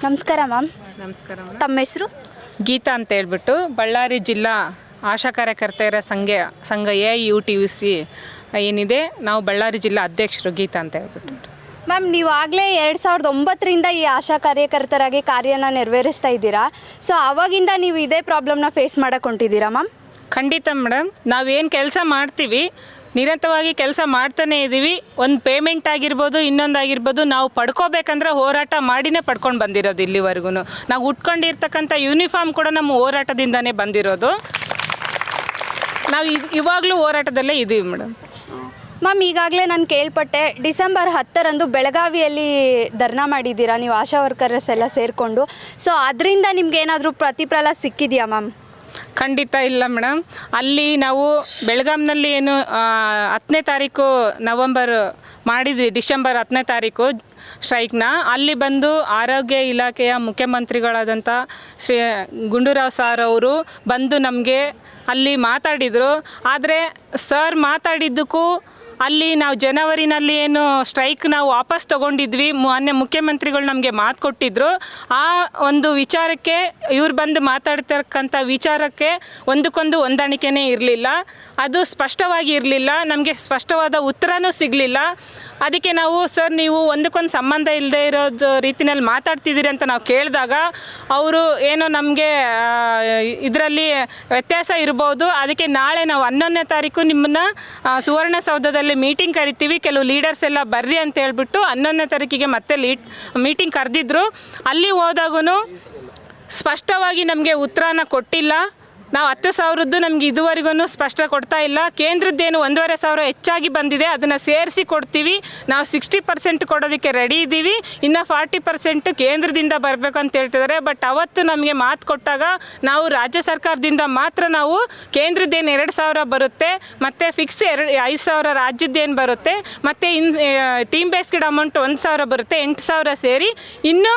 ನಮಸ್ಕಾರ ಮ್ಯಾಮ್. ನಮಸ್ಕಾರ. ತಮ್ಮ ಹೆಸರು? ಗೀತಾ ಅಂತ ಹೇಳ್ಬಿಟ್ಟು ಬಳ್ಳಾರಿ ಜಿಲ್ಲಾ ಆಶಾ ಕಾರ್ಯಕರ್ತೆಯರ ಸಂಘ AIUTUC ಏನಿದೆ, ನಾವು ಬಳ್ಳಾರಿ ಜಿಲ್ಲಾ ಅಧ್ಯಕ್ಷರು ಗೀತಾ ಅಂತ ಹೇಳ್ಬಿಟ್ಟು. ಮ್ಯಾಮ್, ನೀವು ಆಗಲೇ 2009ರಿಂದ ಈ ಆಶಾ ಕಾರ್ಯಕರ್ತರಾಗಿ ಕಾರ್ಯನ ನೆರವೇರಿಸ್ತಾ ಇದ್ದೀರಾ. ಸೊ ಆವಾಗಿಂದ ನೀವು ಇದೇ ಪ್ರಾಬ್ಲಮ್ನ ಫೇಸ್ ಮಾಡಕ್ಕೆ ಹೊಂಟಿದ್ದೀರಾ ಮ್ಯಾಮ್? ಖಂಡಿತ ಮೇಡಮ್, ನಾವೇನು ಕೆಲಸ ಮಾಡ್ತೀವಿ ನಿರಂತರವಾಗಿ ಕೆಲಸ ಮಾಡ್ತಾನೇ ಇದ್ದೀವಿ. ಒಂದು ಪೇಮೆಂಟ್ ಆಗಿರ್ಬೋದು, ಇನ್ನೊಂದಾಗಿರ್ಬೋದು, ನಾವು ಪಡ್ಕೋಬೇಕಂದ್ರೆ ಹೋರಾಟ ಮಾಡಿನೇ ಪಡ್ಕೊಂಡು ಬಂದಿರೋದು ಇಲ್ಲಿವರೆಗೂ. ನಾವು ಉಟ್ಕೊಂಡಿರ್ತಕ್ಕಂಥ ಯೂನಿಫಾರ್ಮ್ ಕೂಡ ನಮ್ಮ ಹೋರಾಟದಿಂದನೇ ಬಂದಿರೋದು. ನಾವು ಇವಾಗಲೂ ಹೋರಾಟದಲ್ಲೇ ಇದ್ದೀವಿ ಮೇಡಮ್. ಮ್ಯಾಮ್, ಈಗಾಗಲೇ ನಾನು ಕೇಳ್ಪಟ್ಟೆ ಡಿಸೆಂಬರ್ 10ರಂದು ಬೆಳಗಾವಿಯಲ್ಲಿ ಧರ್ನಾ ಮಾಡಿದ್ದೀರಾ ನೀವು, ಆಶಾ ವರ್ಕರ್ಸ್ ಎಲ್ಲ ಸೇರಿಕೊಂಡು. ಸೊ ಅದರಿಂದ ನಿಮ್ಗೆ ಏನಾದರೂ ಪ್ರತಿಫಲ ಸಿಕ್ಕಿದೆಯಾ ಮ್ಯಾಮ್? ಖಂಡಿತ ಇಲ್ಲ ಮೇಡಮ್. ಅಲ್ಲಿ ನಾವು ಬೆಳಗಾಂನಲ್ಲಿ ಏನು 10ನೇ ತಾರೀಕು ನವಂಬರ್ ಮಾಡಿದ್ವಿ, ಡಿಸೆಂಬರ್ 10ನೇ ತಾರೀಕು ಸ್ಟ್ರೈಕ್ನ. ಅಲ್ಲಿ ಬಂದು ಆರೋಗ್ಯ ಇಲಾಖೆಯ ಮುಖ್ಯಮಂತ್ರಿಗಳಾದಂಥ ಶ್ರೀ ಗುಂಡೂರಾವ್ ಸಾರ್ ಅವರು ಬಂದು ನಮಗೆ ಅಲ್ಲಿ ಮಾತಾಡಿದರು. ಆದರೆ ಸರ್ ಮಾತಾಡಿದ್ದಕ್ಕೂ ಅಲ್ಲಿ ನಾವು ಜನವರಿನಲ್ಲಿ ಏನು ಸ್ಟ್ರೈಕ್ ನಾವು ವಾಪಸ್ ತೊಗೊಂಡಿದ್ವಿ, ಮಾನ್ಯ ಮುಖ್ಯಮಂತ್ರಿಗಳು ನಮಗೆ ಮಾತು ಕೊಟ್ಟಿದ್ದರು. ಆ ಒಂದು ವಿಚಾರಕ್ಕೆ ಇವ್ರು ಬಂದು ಮಾತಾಡ್ತಿರ್ತಕ್ಕಂಥ ವಿಚಾರಕ್ಕೆ ಒಂದಕ್ಕೊಂದು ಹೊಂದಾಣಿಕೆನೇ ಇರಲಿಲ್ಲ, ಅದು ಸ್ಪಷ್ಟವಾಗಿ ಇರಲಿಲ್ಲ, ನಮಗೆ ಸ್ಪಷ್ಟವಾದ ಉತ್ತರನೂ ಸಿಗಲಿಲ್ಲ. ಅದಕ್ಕೆ ನಾವು ಸರ್ ನೀವು ಒಂದಕ್ಕೊಂದು ಸಂಬಂಧ ಇಲ್ಲದೆ ಇರೋದು ರೀತಿಯಲ್ಲಿ ಮಾತಾಡ್ತಿದ್ದೀರಿ ಅಂತ ನಾವು ಕೇಳಿದಾಗ ಅವರು ಏನೋ ನಮಗೆ ಇದರಲ್ಲಿ ವ್ಯತ್ಯಾಸ ಇರ್ಬೋದು, ಅದಕ್ಕೆ ನಾಳೆ ನಾವು 11ನೇ ತಾರೀಕು ನಿಮ್ಮನ್ನು ಸುವರ್ಣಸೌಧದಲ್ಲಿ ಮೀಟಿಂಗ್ ಕರಿತೀವಿ, ಕೆಲವು ಲೀಡರ್ಸ್ ಎಲ್ಲ ಬರ್ರಿ ಅಂತ ಹೇಳ್ಬಿಟ್ಟು 11ನೇ ತಾರೀಕಿಗೆ ಮತ್ತೆ ಮೀಟಿಂಗ್ ಕರೆದಿದ್ರು. ಅಲ್ಲಿ ಹೋದಾಗೂ ಸ್ಪಷ್ಟವಾಗಿ ನಮಗೆ ಉತ್ತರನ ಕೊಟ್ಟಿಲ್ಲ. ನಾವು 10,000ದ್ದು ನಮ್ಗೆ ಇದುವರೆಗೂ ಸ್ಪಷ್ಟ ಕೊಡ್ತಾ ಇಲ್ಲ. ಕೇಂದ್ರದ್ದೇನು 1,500 ಹೆಚ್ಚಾಗಿ ಬಂದಿದೆ, ಅದನ್ನು ಸೇರಿಸಿ ಕೊಡ್ತೀವಿ. ನಾವು 60% ಕೊಡೋದಕ್ಕೆ ರೆಡಿ ಇದ್ದೀವಿ, ಇನ್ನು 40% ಕೇಂದ್ರದಿಂದ ಬರಬೇಕು ಅಂತ ಹೇಳ್ತಿದ್ದಾರೆ. ಬಟ್ ಅವತ್ತು ನಮಗೆ ಮಾತು ಕೊಟ್ಟಾಗ ನಾವು ರಾಜ್ಯ ಸರ್ಕಾರದಿಂದ ಮಾತ್ರ ನಾವು ಕೇಂದ್ರದ್ದೇನು 2,000 ಬರುತ್ತೆ, ಮತ್ತು ಫಿಕ್ಸ್ 5,000 ರಾಜ್ಯದ್ದೇನು ಬರುತ್ತೆ, ಮತ್ತು ಟೀಮ್ ಬೇಸ್ಡ್ ಅಮೌಂಟ್ 1,000 ಬರುತ್ತೆ, 8,000 ಸೇರಿ ಇನ್ನು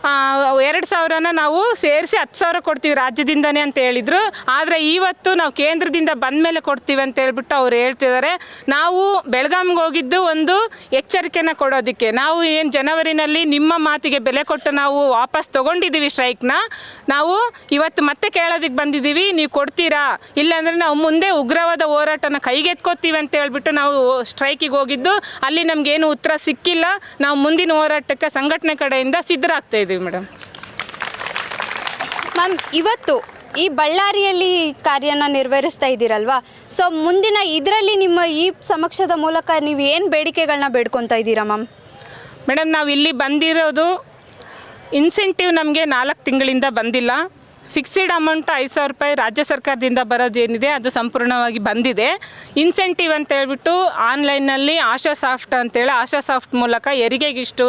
2,000ನ ನಾವು ಸೇರಿಸಿ 10,000 ಕೊಡ್ತೀವಿ ರಾಜ್ಯದಿಂದನೇ ಅಂತ ಹೇಳಿದರು. ಆದರೆ ಇವತ್ತು ನಾವು ಕೇಂದ್ರದಿಂದ ಬಂದ ಮೇಲೆ ಕೊಡ್ತೀವಿ ಅಂತ ಹೇಳ್ಬಿಟ್ಟು ಅವ್ರು ಹೇಳ್ತಿದ್ದಾರೆ. ನಾವು ಬೆಳಗಾಂಗೆ ಹೋಗಿದ್ದು ಒಂದು ಎಚ್ಚರಿಕೆನ ಕೊಡೋದಕ್ಕೆ. ನಾವು ಏನು ಜನವರಿನಲ್ಲಿ ನಿಮ್ಮ ಮಾತಿಗೆ ಬೆಲೆ ಕೊಟ್ಟು ನಾವು ವಾಪಸ್ ತೊಗೊಂಡಿದ್ದೀವಿ ಸ್ಟ್ರೈಕ್ನ, ನಾವು ಇವತ್ತು ಮತ್ತೆ ಕೇಳೋದಕ್ಕೆ ಬಂದಿದ್ದೀವಿ, ನೀವು ಕೊಡ್ತೀರಾ, ಇಲ್ಲಾಂದರೆ ನಾವು ಮುಂದೆ ಉಗ್ರವಾದ ಹೋರಾಟನ ಕೈಗೆತ್ಕೋತೀವಿ ಅಂತ ಹೇಳ್ಬಿಟ್ಟು ನಾವು ಸ್ಟ್ರೈಕಿಗೆ ಹೋಗಿದ್ದು. ಅಲ್ಲಿ ನಮಗೇನು ಉತ್ತರ ಸಿಕ್ಕಿಲ್ಲ. ನಾವು ಮುಂದಿನ ಹೋರಾಟಕ್ಕೆ ಸಂಘಟನೆ ಕಡೆಯಿಂದ ಸಿದ್ಧರಾಗ್ತಾ ಇದ್ದೀವಿ ಮೇಡಮ್. ಮ್ಯಾಮ್, ಇವತ್ತು ಈ ಬಳ್ಳಾರಿಯಲ್ಲಿ ಕಾರ್ಯನ ನಿರ್ವಹಿಸ್ತಾ ಇದ್ದೀರಲ್ವಾ, ಸೊ ಮುಂದಿನ ಇದರಲ್ಲಿ ನಿಮ್ಮ ಈ ಸಮಕ್ಷದ ಮೂಲಕ ನೀವು ಏನು ಬೇಡಿಕೆಗಳನ್ನ ಬೇಡ್ಕೊತಾ ಇದ್ದೀರಾ ಮ್ಯಾಮ್? ಮೇಡಮ್, ನಾವು ಇಲ್ಲಿ ಬಂದಿರೋದು ಇನ್ಸೆಂಟಿವ್ ನಮಗೆ 4 ತಿಂಗಳಿಂದ ಬಂದಿಲ್ಲ. ಫಿಕ್ಸ್ಡ್ ಅಮೌಂಟ್ 5,000 ರೂಪಾಯಿ ರಾಜ್ಯ ಸರ್ಕಾರದಿಂದ ಬರೋದೇನಿದೆ ಅದು ಸಂಪೂರ್ಣವಾಗಿ ಬಂದಿದೆ. ಇನ್ಸೆಂಟಿವ್ ಅಂತ ಹೇಳ್ಬಿಟ್ಟು ಆನ್ಲೈನ್ನಲ್ಲಿ ಆಶಾ ಸಾಫ್ಟ್ ಅಂತೇಳಿ, ಆಶಾ ಸಾಫ್ಟ್ ಮೂಲಕ ಹೆರಿಗೆಗಿಷ್ಟು,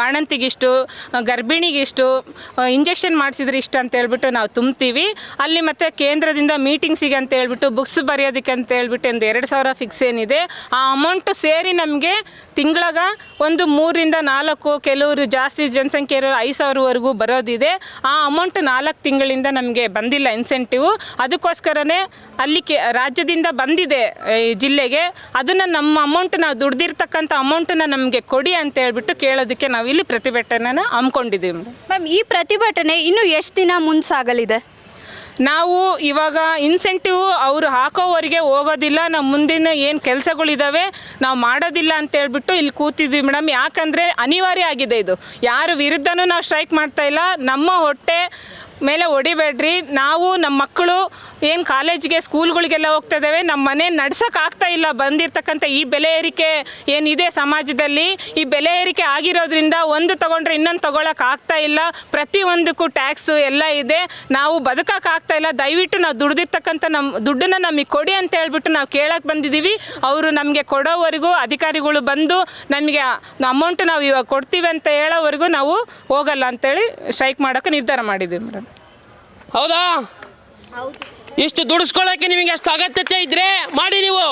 ಬಾಣಂತಿಗಿಷ್ಟು, ಗರ್ಭಿಣಿಗಿಷ್ಟು, ಇಂಜೆಕ್ಷನ್ ಮಾಡಿಸಿದ್ರೆ ಇಷ್ಟು ಅಂತ ಹೇಳ್ಬಿಟ್ಟು ನಾವು ತುಂಬ್ತೀವಿ. ಅಲ್ಲಿ ಮತ್ತು ಕೇಂದ್ರದಿಂದ ಮೀಟಿಂಗ್ಸಿಗೆ ಅಂತ ಹೇಳ್ಬಿಟ್ಟು ಬುಕ್ಸ್ ಬರೆಯೋದಕ್ಕೆ ಅಂತ ಹೇಳ್ಬಿಟ್ಟು ಒಂದು 2,000 ಫಿಕ್ಸ್ ಏನಿದೆ, ಆ ಅಮೌಂಟು ಸೇರಿ ನಮಗೆ ತಿಂಗಳಾಗ ಒಂದು 3ರಿಂದ 4, ಕೆಲವರು ಜಾಸ್ತಿ ಜನಸಂಖ್ಯೆ ಇರೋರು 5,000ವರೆಗೂ ಬರೋದಿದೆ. ಆ ಅಮೌಂಟ್ 4 ತಿಂಗಳಿಂದ ನಮಗೆ ಬಂದಿಲ್ಲ ಇನ್ಸೆಂಟಿವ್. ಅದಕ್ಕೋಸ್ಕರನೇ ಅಲ್ಲಿ ರಾಜ್ಯದಿಂದ ಬಂದಿದೆ ಈ ಜಿಲ್ಲೆಗೆ, ಅದನ್ನು ನಮ್ಮ ಅಮೌಂಟ್, ನಾವು ದುಡ್ದಿರ್ತಕ್ಕಂಥ ಅಮೌಂಟನ್ನು ನಮಗೆ ಕೊಡಿ ಅಂತ ಹೇಳ್ಬಿಟ್ಟು ಕೇಳೋದಕ್ಕೆ ನಾವು ಇಲ್ಲಿ ಪ್ರತಿಭಟನೆನ ಹಮ್ಮಿಕೊಂಡಿದ್ದೀವಿ. ಮ್ಯಾಮ್, ಈ ಪ್ರತಿಭಟನೆ ಇನ್ನೂ ಎಷ್ಟು ದಿನ ಮುಂಸಾಗಲಿದೆ? ನಾವು ಇವಾಗ ಇನ್ಸೆಂಟಿವ್ ಅವರು ಹಾಕೋವರೆಗೆ ಹೋಗೋದಿಲ್ಲ. ನಾವು ಮುಂದಿನ ಏನು ಕೆಲಸಗಳಿದ್ದಾವೆ ನಾವು ಮಾಡೋದಿಲ್ಲ ಅಂತ ಹೇಳ್ಬಿಟ್ಟು ಇಲ್ಲಿ ಕೂತಿದ್ವಿ ಮೇಡಮ್. ಯಾಕಂದರೆ ಅನಿವಾರ್ಯ ಆಗಿದೆ ಇದು. ಯಾರ ವಿರುದ್ಧನೂ ನಾವು ಸ್ಟ್ರೈಕ್ ಮಾಡ್ತಾ ಇಲ್ಲ. ನಮ್ಮ ಹೊಟ್ಟೆ ಮೇಲೆ ಹೊಡಿಬೇಡ್ರಿ, ನಾವು ನಮ್ಮ ಮಕ್ಕಳು ಏನು ಕಾಲೇಜಿಗೆ ಸ್ಕೂಲ್ಗಳಿಗೆಲ್ಲ ಹೋಗ್ತಾ ಇದ್ದಾವೆ, ನಮ್ಮ ಮನೆ ನಡ್ಸೋಕ್ಕಾಗ್ತಾ ಇಲ್ಲ. ಬಂದಿರತಕ್ಕಂಥ ಈ ಬೆಲೆ ಏರಿಕೆ ಏನಿದೆ ಸಮಾಜದಲ್ಲಿ, ಈ ಬೆಲೆ ಏರಿಕೆ ಆಗಿರೋದ್ರಿಂದ ಒಂದು ತೊಗೊಂಡ್ರೆ ಇನ್ನೊಂದು ತೊಗೊಳಕ್ಕಾಗ್ತಾ ಇಲ್ಲ. ಪ್ರತಿಯೊಂದಕ್ಕೂ ಟ್ಯಾಕ್ಸು ಎಲ್ಲ ಇದೆ, ನಾವು ಬದುಕೋಕ್ಕಾಗ್ತಾ ಇಲ್ಲ. ದಯವಿಟ್ಟು ನಾವು ದುಡ್ದಿರ್ತಕ್ಕಂಥ ನಮ್ಮ ದುಡ್ಡನ್ನು ನಮಗೆ ಕೊಡಿ ಅಂತ ಹೇಳ್ಬಿಟ್ಟು ನಾವು ಕೇಳಕ್ಕೆ ಬಂದಿದ್ದೀವಿ. ಅವರು ನಮಗೆ ಕೊಡೋವರೆಗೂ, ಅಧಿಕಾರಿಗಳು ಬಂದು ನಮಗೆ ಅಮೌಂಟ್ ನಾವು ಇವಾಗ ಕೊಡ್ತೀವಿ ಅಂತ ಹೇಳೋವರೆಗೂ ನಾವು ಹೋಗಲ್ಲ ಅಂತೇಳಿ ಸ್ಟ್ರೈಕ್ ಮಾಡೋಕ್ಕೆ ನಿರ್ಧಾರ ಮಾಡಿದ್ದೀವಿ ಮೇಡಮ್. ಹೌದಾ? ಇಷ್ಟು ದುಡಿಸ್ಕೊಳ್ಳೋಕ್ಕೆ ನಿಮಗೆ ಅಷ್ಟು ಅಗತ್ಯತೆ ಇದ್ದರೆ ಮಾಡಿ. ನೀವು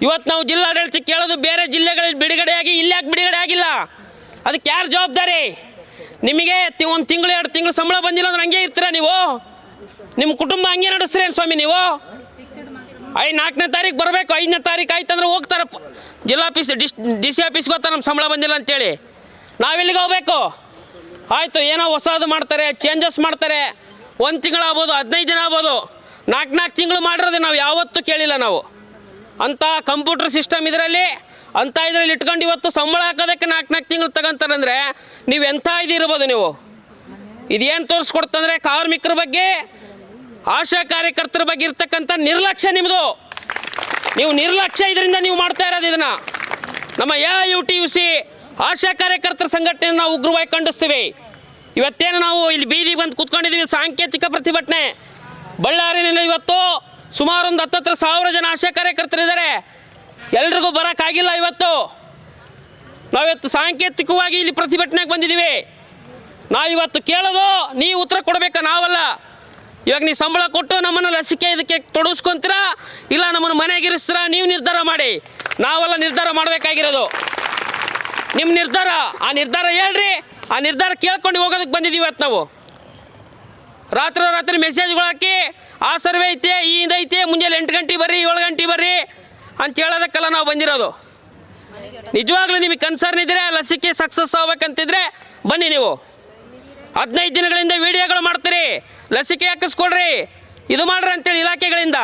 ಇವತ್ತು ನಾವು ಜಿಲ್ಲಾಡಳಿತಕ್ಕೆ ಕೇಳೋದು, ಬೇರೆ ಜಿಲ್ಲೆಗಳಲ್ಲಿ ಬಿಡುಗಡೆಯಾಗಿ ಇಲ್ಲಿ ಯಾಕೆ ಬಿಡುಗಡೆ ಆಗಿಲ್ಲ, ಅದಕ್ಕೆ ಯಾರು ಜವಾಬ್ದಾರಿ? ನಿಮಗೆ 1 ತಿಂಗಳು 2 ತಿಂಗಳು ಸಂಬಳ ಬಂದಿಲ್ಲ ಅಂದ್ರೆ ಹಂಗೆ ಇರ್ತೀರ ನೀವು? ನಿಮ್ಮ ಕುಟುಂಬ ಹಂಗೆ ನಡೆಸ್ತೀರೇನು ಸ್ವಾಮಿ ನೀವು? 4ನೇ ತಾರೀಕು ಬರಬೇಕು, 5ನೇ ತಾರೀಕು ಆಯ್ತಂದ್ರೆ ಹೋಗ್ತಾರೆ ಜಿಲ್ಲಾ ಆಫೀಸ್, DC ಆಫೀಸ್ಗೆ ಹೋಗ್ತಾರೆ ನಮ್ಮ ಸಂಬಳ ಬಂದಿಲ್ಲ ಅಂತೇಳಿ. ನಾವೆಲ್ಲಿಗೆ ಹೋಗ್ಬೇಕು? ಆಯಿತು, ಏನೋ ಹೊಸದು ಮಾಡ್ತಾರೆ, ಚೇಂಜಸ್ ಮಾಡ್ತಾರೆ. 1 ತಿಂಗಳಾಗ್ಬೋದು, 15 ದಿನ ಆಗ್ಬೋದು, 4 ತಿಂಗಳು ಮಾಡಿರೋದು ನಾವು ಯಾವತ್ತೂ ಕೇಳಿಲ್ಲ ನಾವು. ಅಂಥ ಕಂಪ್ಯೂಟರ್ ಸಿಸ್ಟಮ್ ಇದರಲ್ಲಿ ಇಟ್ಕೊಂಡು ಇವತ್ತು ಸಂಬಳ ಹಾಕೋದಕ್ಕೆ 4 ತಿಂಗಳು ತಗೊಂತಾರಂದರೆ ನೀವು ಎಂಥ ಇದಿರ್ಬೋದು ನೀವು. ಇದೇನು ತೋರಿಸ್ಕೊಡ್ತಂದ್ರೆ ಕಾರ್ಮಿಕರ ಬಗ್ಗೆ, ಆಶಾ ಕಾರ್ಯಕರ್ತರ ಬಗ್ಗೆ ಇರ್ತಕ್ಕಂಥ ನಿರ್ಲಕ್ಷ್ಯ ನಿಮ್ಮದು. ನೀವು ನಿರ್ಲಕ್ಷ್ಯ ಇದರಿಂದ ನೀವು ಮಾಡ್ತಾ ಇರೋದು. ಇದನ್ನು ನಮ್ಮ AIUTUC ಆಶಾ ಕಾರ್ಯಕರ್ತರ ಸಂಘಟನೆಯನ್ನು ನಾವು ಉಗ್ರವಾಗಿ ಖಂಡಿಸ್ತೀವಿ. ಇವತ್ತೇನು ನಾವು ಇಲ್ಲಿ ಬೀದಿಗೆ ಬಂದು ಕೂತ್ಕೊಂಡಿದ್ದೀವಿ, ಸಾಂಕೇತಿಕ ಪ್ರತಿಭಟನೆ. ಬಳ್ಳಾರಿನಲ್ಲಿ ಇವತ್ತು ಸುಮಾರು ಒಂದು 10,000 ಜನ ಆಶಾ ಕಾರ್ಯಕರ್ತರಿದ್ದಾರೆ. ಎಲ್ರಿಗೂ ಬರೋಕ್ಕಾಗಿಲ್ಲ. ನಾವಿವತ್ತು ಸಾಂಕೇತಿಕವಾಗಿ ಇಲ್ಲಿ ಪ್ರತಿಭಟನೆಗೆ ಬಂದಿದ್ದೀವಿ. ನಾವಿವತ್ತು ಕೇಳೋದು ನೀವು ಉತ್ತರ ಕೊಡಬೇಕಾ, ನಾವಲ್ಲ. ಇವಾಗ ನೀವು ಸಂಬಳ ಕೊಟ್ಟು ನಮ್ಮನ್ನು ಲಸಿಕೆ ಇದಕ್ಕೆ ತೊಡಗಿಸ್ಕೊಂತೀರಾ, ಇಲ್ಲ ನಮ್ಮನ್ನು ಮನೆಗಿರಿಸ್ತೀರಾ, ನೀವು ನಿರ್ಧಾರ ಮಾಡಿ. ನಾವೆಲ್ಲ ನಿರ್ಧಾರ ಮಾಡಬೇಕಾಗಿರೋದು ನಿಮ್ಮ ನಿರ್ಧಾರ. ಆ ನಿರ್ಧಾರ ಹೇಳ್ರಿ, ಆ ನಿರ್ಧಾರ ಕೇಳ್ಕೊಂಡು ಹೋಗೋದಕ್ಕೆ ಬಂದಿದ್ದೀವಿ ಇವತ್ತು ನಾವು. ರಾತ್ರಿ ಮೆಸೇಜ್ಗಳು ಹಾಕಿ ಆ ಸರ್ವೆ ಐತೆ, ಈ ಇದೈತೆ, ಮುಂಜಾನೆ 8 ಗಂಟೆ ಬರ್ರಿ, 7 ಗಂಟೆ ಬರ್ರಿ ಅಂತ ಹೇಳೋದಕ್ಕೆಲ್ಲ ನಾವು ಬಂದಿರೋದು. ನಿಜವಾಗ್ಲೂ ನಿಮಗೆ ಕನ್ಸರ್ನ್ ಇದ್ದರೆ, ಲಸಿಕೆ ಸಕ್ಸಸ್ ಆಗ್ಬೇಕಂತಿದ್ರೆ ಬನ್ನಿ. ನೀವು 15 ದಿನಗಳಿಂದ ವಿಡಿಯೋಗಳು ಮಾಡ್ತೀರಿ, ಲಸಿಕೆ ಹಾಕಿಸ್ಕೊಳ್ರಿ, ಇದು ಮಾಡ್ರಿ ಅಂತೇಳಿ ಇಲಾಖೆಗಳಿಂದ.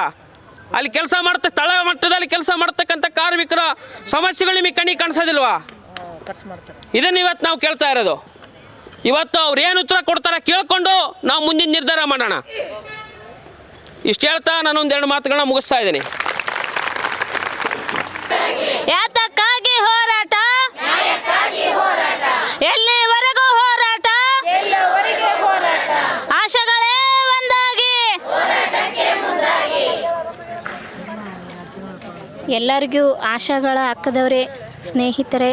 ಅಲ್ಲಿ ಕೆಲಸ ತಳ ಮಟ್ಟದಲ್ಲಿ ಕೆಲಸ ಮಾಡ್ತಕ್ಕಂಥ ಕಾರ್ಮಿಕರ ಸಮಸ್ಯೆಗಳು ನಿಮಗೆ ಕಣ್ಣಿಗೆ ಕಾಣಿಸೋದಿಲ್ವಾ? ಇದನ್ನು ಇವತ್ತು ನಾವು ಕೇಳ್ತಾ ಇರೋದು. ಇವತ್ತು ಅವ್ರು ಏನು ಉತ್ತರ ಕೊಡ್ತಾರೆ ಕೇಳ್ಕೊಂಡು ನಾವು ಮುಂದಿನ ನಿರ್ಧಾರ ಮಾಡೋಣ. ಇಷ್ಟು ಹೇಳ್ತಾ ನಾನು 1-2 ಮಾತುಗಳನ್ನ ಮುಗಿಸ್ತಾ ಇದ್ದೀನಿ. ಯಾತಕ್ಕಾಗಿ ಹೋರಾಟ, ಎಲ್ಲಿವರೆಗೂ ಹೋರಾಟ, ಆಶೆಗಳೇ ಒಂದಾಗಿ. ಎಲ್ಲರಿಗೂ ಆಶಾಗಳ ಅಕ್ಕದವರೇ, ಸ್ನೇಹಿತರೆ,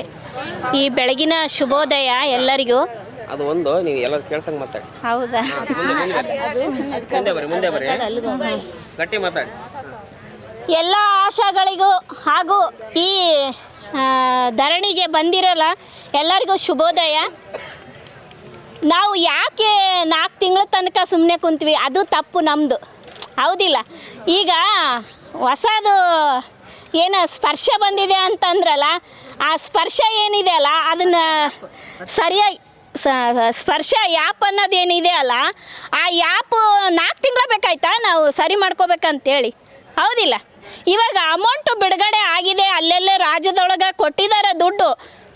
ಈ ಬೆಳಗಿನ ಶುಭೋದಯ ಎಲ್ಲರಿಗೂ. ಅದು ಒಂದು ನೀವು ಎಲ್ಲರೂ ಕೇಳ್ಸಂಗೆ ಮಾತಾಡಿ. ಹೌದಾ? ಮುಂದೆ ಬರ್ರಿ, ಗಟ್ಟಿ ಮಾತಾಡಿ. ಎಲ್ಲ ಆಶಾಗಳಿಗೂ ಹಾಗೂ ಈ ಧರಣಿಗೆ ಬಂದಿರಲ್ಲ ಎಲ್ಲರಿಗೂ ಶುಭೋದಯ. ನಾವು ಯಾಕೆ 4 ತಿಂಗಳ ತನಕ ಸುಮ್ಮನೆ ಕುಂತೀವಿ, ಅದು ತಪ್ಪು ನಮ್ಮದು, ಹೌದಿಲ್ಲ? ಈಗ ಹೊಸದು ಏನು ಸ್ಪರ್ಶ ಬಂದಿದೆ ಅಂತಂದ್ರಲ್ಲ, ಆ ಸ್ಪರ್ಶ ಏನಿದೆ ಅಲ್ಲ ಅದನ್ನು ಸರಿಯಾಗಿ ಸ್ಪರ್ಶ ಯಾಪ್ ಅನ್ನೋದೇನಿದೆ ಅಲ್ಲ, ಆ ಯಾಪು 4 ತಿಂಗಳು ಬೇಕಾಯ್ತಾ ನಾವು ಸರಿ ಮಾಡ್ಕೋಬೇಕಂತೇಳಿ, ಹೌದಿಲ್ಲ? ಇವಾಗ ಅಮೌಂಟು ಬಿಡುಗಡೆ ಆಗಿದೆ, ಅಲ್ಲೆಲ್ಲೇ ರಾಜ್ಯದೊಳಗೆ ಕೊಟ್ಟಿದ್ದಾರೆ ದುಡ್ಡು,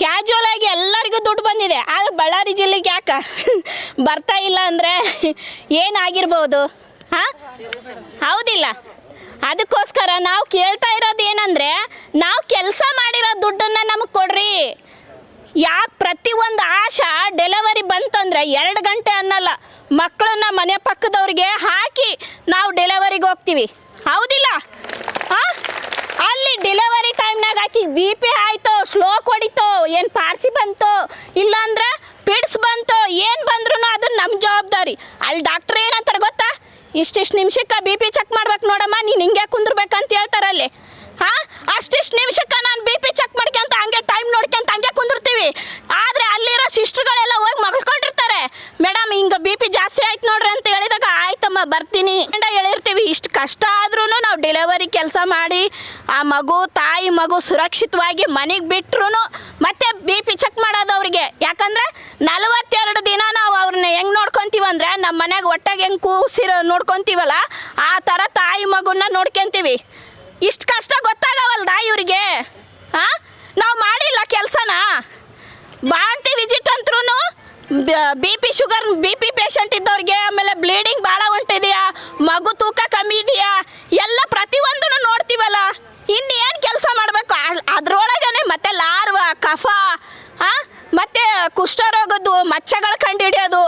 ಕ್ಯಾಜುವಲ್ ಆಗಿ ಎಲ್ಲರಿಗೂ ದುಡ್ಡು ಬಂದಿದೆ. ಆದರೆ ಬಳ್ಳಾರಿ ಜಿಲ್ಲೆಗೆ ಯಾಕೆ ಬರ್ತಾ ಇಲ್ಲ ಅಂದರೆ ಏನಾಗಿರ್ಬೋದು? ಹಾಂ, ಹೌದಿಲ್ಲ? ಅದಕ್ಕೋಸ್ಕರ ನಾವು ಕೇಳ್ತಾ ಇರೋದು ಏನಂದರೆ, ನಾವು ಕೆಲಸ ಮಾಡಿರೋ ದುಡ್ಡನ್ನು ನಮಗೆ ಕೊಡ್ರಿ. ಯಾಕೆ ಪ್ರತಿಯೊಂದು ಆಶಾ ಡೆಲಿವರಿ ಬಂತಂದರೆ 2 ಗಂಟೆ ಅನ್ನಲ್ಲ, ಮಕ್ಕಳನ್ನ ಮನೆ ಪಕ್ಕದವ್ರಿಗೆ ಹಾಕಿ ನಾವು ಡೆಲಿವರಿಗೆ ಹೋಗ್ತೀವಿ, ಹೌದಿಲ್ಲ? ಹಾಂ, ಅಲ್ಲಿ ಡೆಲಿವರಿ ಟೈಮ್ನಾಗ ಹಾಕಿ BP ಆಯಿತು, ಸ್ಲೋಕ್ ಹೊಡಿತು, ಏನು ಪಾರ್ಸಿ ಬಂತು, ಇಲ್ಲಾಂದ್ರೆ ಪಿಡ್ಸ್ ಬಂತು, ಏನು ಬಂದ್ರೂ ಅದು ನಮ್ಮ ಜವಾಬ್ದಾರಿ. ಅಲ್ಲಿ ಡಾಕ್ಟ್ರ್ ಏನಂತಾರೆ ಗೊತ್ತಾ? ಇಷ್ಟಿಷ್ಟು ನಿಮಿಷಕ್ಕೆ BP ಚೆಕ್ ಮಾಡ್ಬೇಕು ನೋಡಮ್ಮ, ನೀನು ಹಿಂಗೆ ಕುಂದ್ರಬೇಕಂತ ಹೇಳ್ತಾರಲ್ಲಿ. ಹಾಂ, ಅಷ್ಟಿಷ್ಟು ನಿಮಿಷಕ್ಕೆ ನಾನು BP ಚೆಕ್ ಮಾಡ್ಕೊಂತ ಹಂಗೆ ಟೈಮ್ ನೋಡ್ಕೊಂತ ಹಂಗೆ ಕುಂದಿರ್ತೀವಿ. ಆದರೆ ಅಲ್ಲಿರೋ ಸಿಸ್ಟ್ರುಗಳೆಲ್ಲ ಹೋಗಿ ಮಲ್ಕೊಂಡಿರ್ತಾರೆ. ಮೇಡಮ್ ಹಿಂಗೆ BP ಜಾಸ್ತಿ ಆಯ್ತು ನೋಡ್ರಿ ಅಂತ ಹೇಳಿದಾಗ ಆಯ್ತಮ್ಮ ಬರ್ತೀನಿ ಅಂತ ಹೇಳಿರ್ತೀವಿ. ಇಷ್ಟು ಕಷ್ಟ ಆದ್ರೂ ನಾವು ಡೆಲಿವರಿ ಕೆಲಸ ಮಾಡಿ ಆ ತಾಯಿ ಮಗು ಸುರಕ್ಷಿತವಾಗಿ ಮನೆಗೆ ಬಿಟ್ಟರು ಮತ್ತೆ BP ಚೆಕ್ ಮಾಡೋದು ಅವ್ರಿಗೆ. ಯಾಕಂದರೆ 42 ದಿನ ನಾವು ಅವ್ರನ್ನ ಹೆಂಗೆ ನೋಡ್ಕೊತೀವಂದ್ರೆ, ನಮ್ಮ ಮನೆಗೆ ಒಟ್ಟಾಗಿ ಹೆಂಗೆ ಕೂಸಿರೋ ನೋಡ್ಕೊತೀವಲ್ಲ ಆ ಥರ ತಾಯಿ ಮಗುನ ನೋಡ್ಕೊತೀವಿ. ಇಷ್ಟು ಕಷ್ಟ ಗೊತ್ತಾಗವಲ್ದಾ ಇವ್ರಿಗೆ? ಹಾಂ, ನಾವು ಮಾಡಿಲ್ಲ ಕೆಲಸನ. ಬಾಂತಿ ವಿಸಿಟ್ ಅಂತ್ರೂ BP ಪೇಷಂಟ್ ಇದ್ದವ್ರಿಗೆ, ಆಮೇಲೆ ಬ್ಲೀಡಿಂಗ್ ಭಾಳ ಹೊಂಟಿದೆಯಾ, ಮಗು ತೂಕ ಕಮ್ಮಿ ಇದೆಯಾ, ಎಲ್ಲ ಪ್ರತಿಯೊಂದನ್ನು ನೋಡ್ತೀವಲ್ಲ. ಇನ್ನೇನು ಕೆಲಸ ಮಾಡಬೇಕು? ಅದರೊಳಗನೆ ಮತ್ತೆ ಲಾರ್ವ, ಕಫ, ಮತ್ತು ಕುಷ್ಠರೋಗದ್ದು ಮಚ್ಚಗಳು ಕಂಡುಹಿಡಿಯೋದು,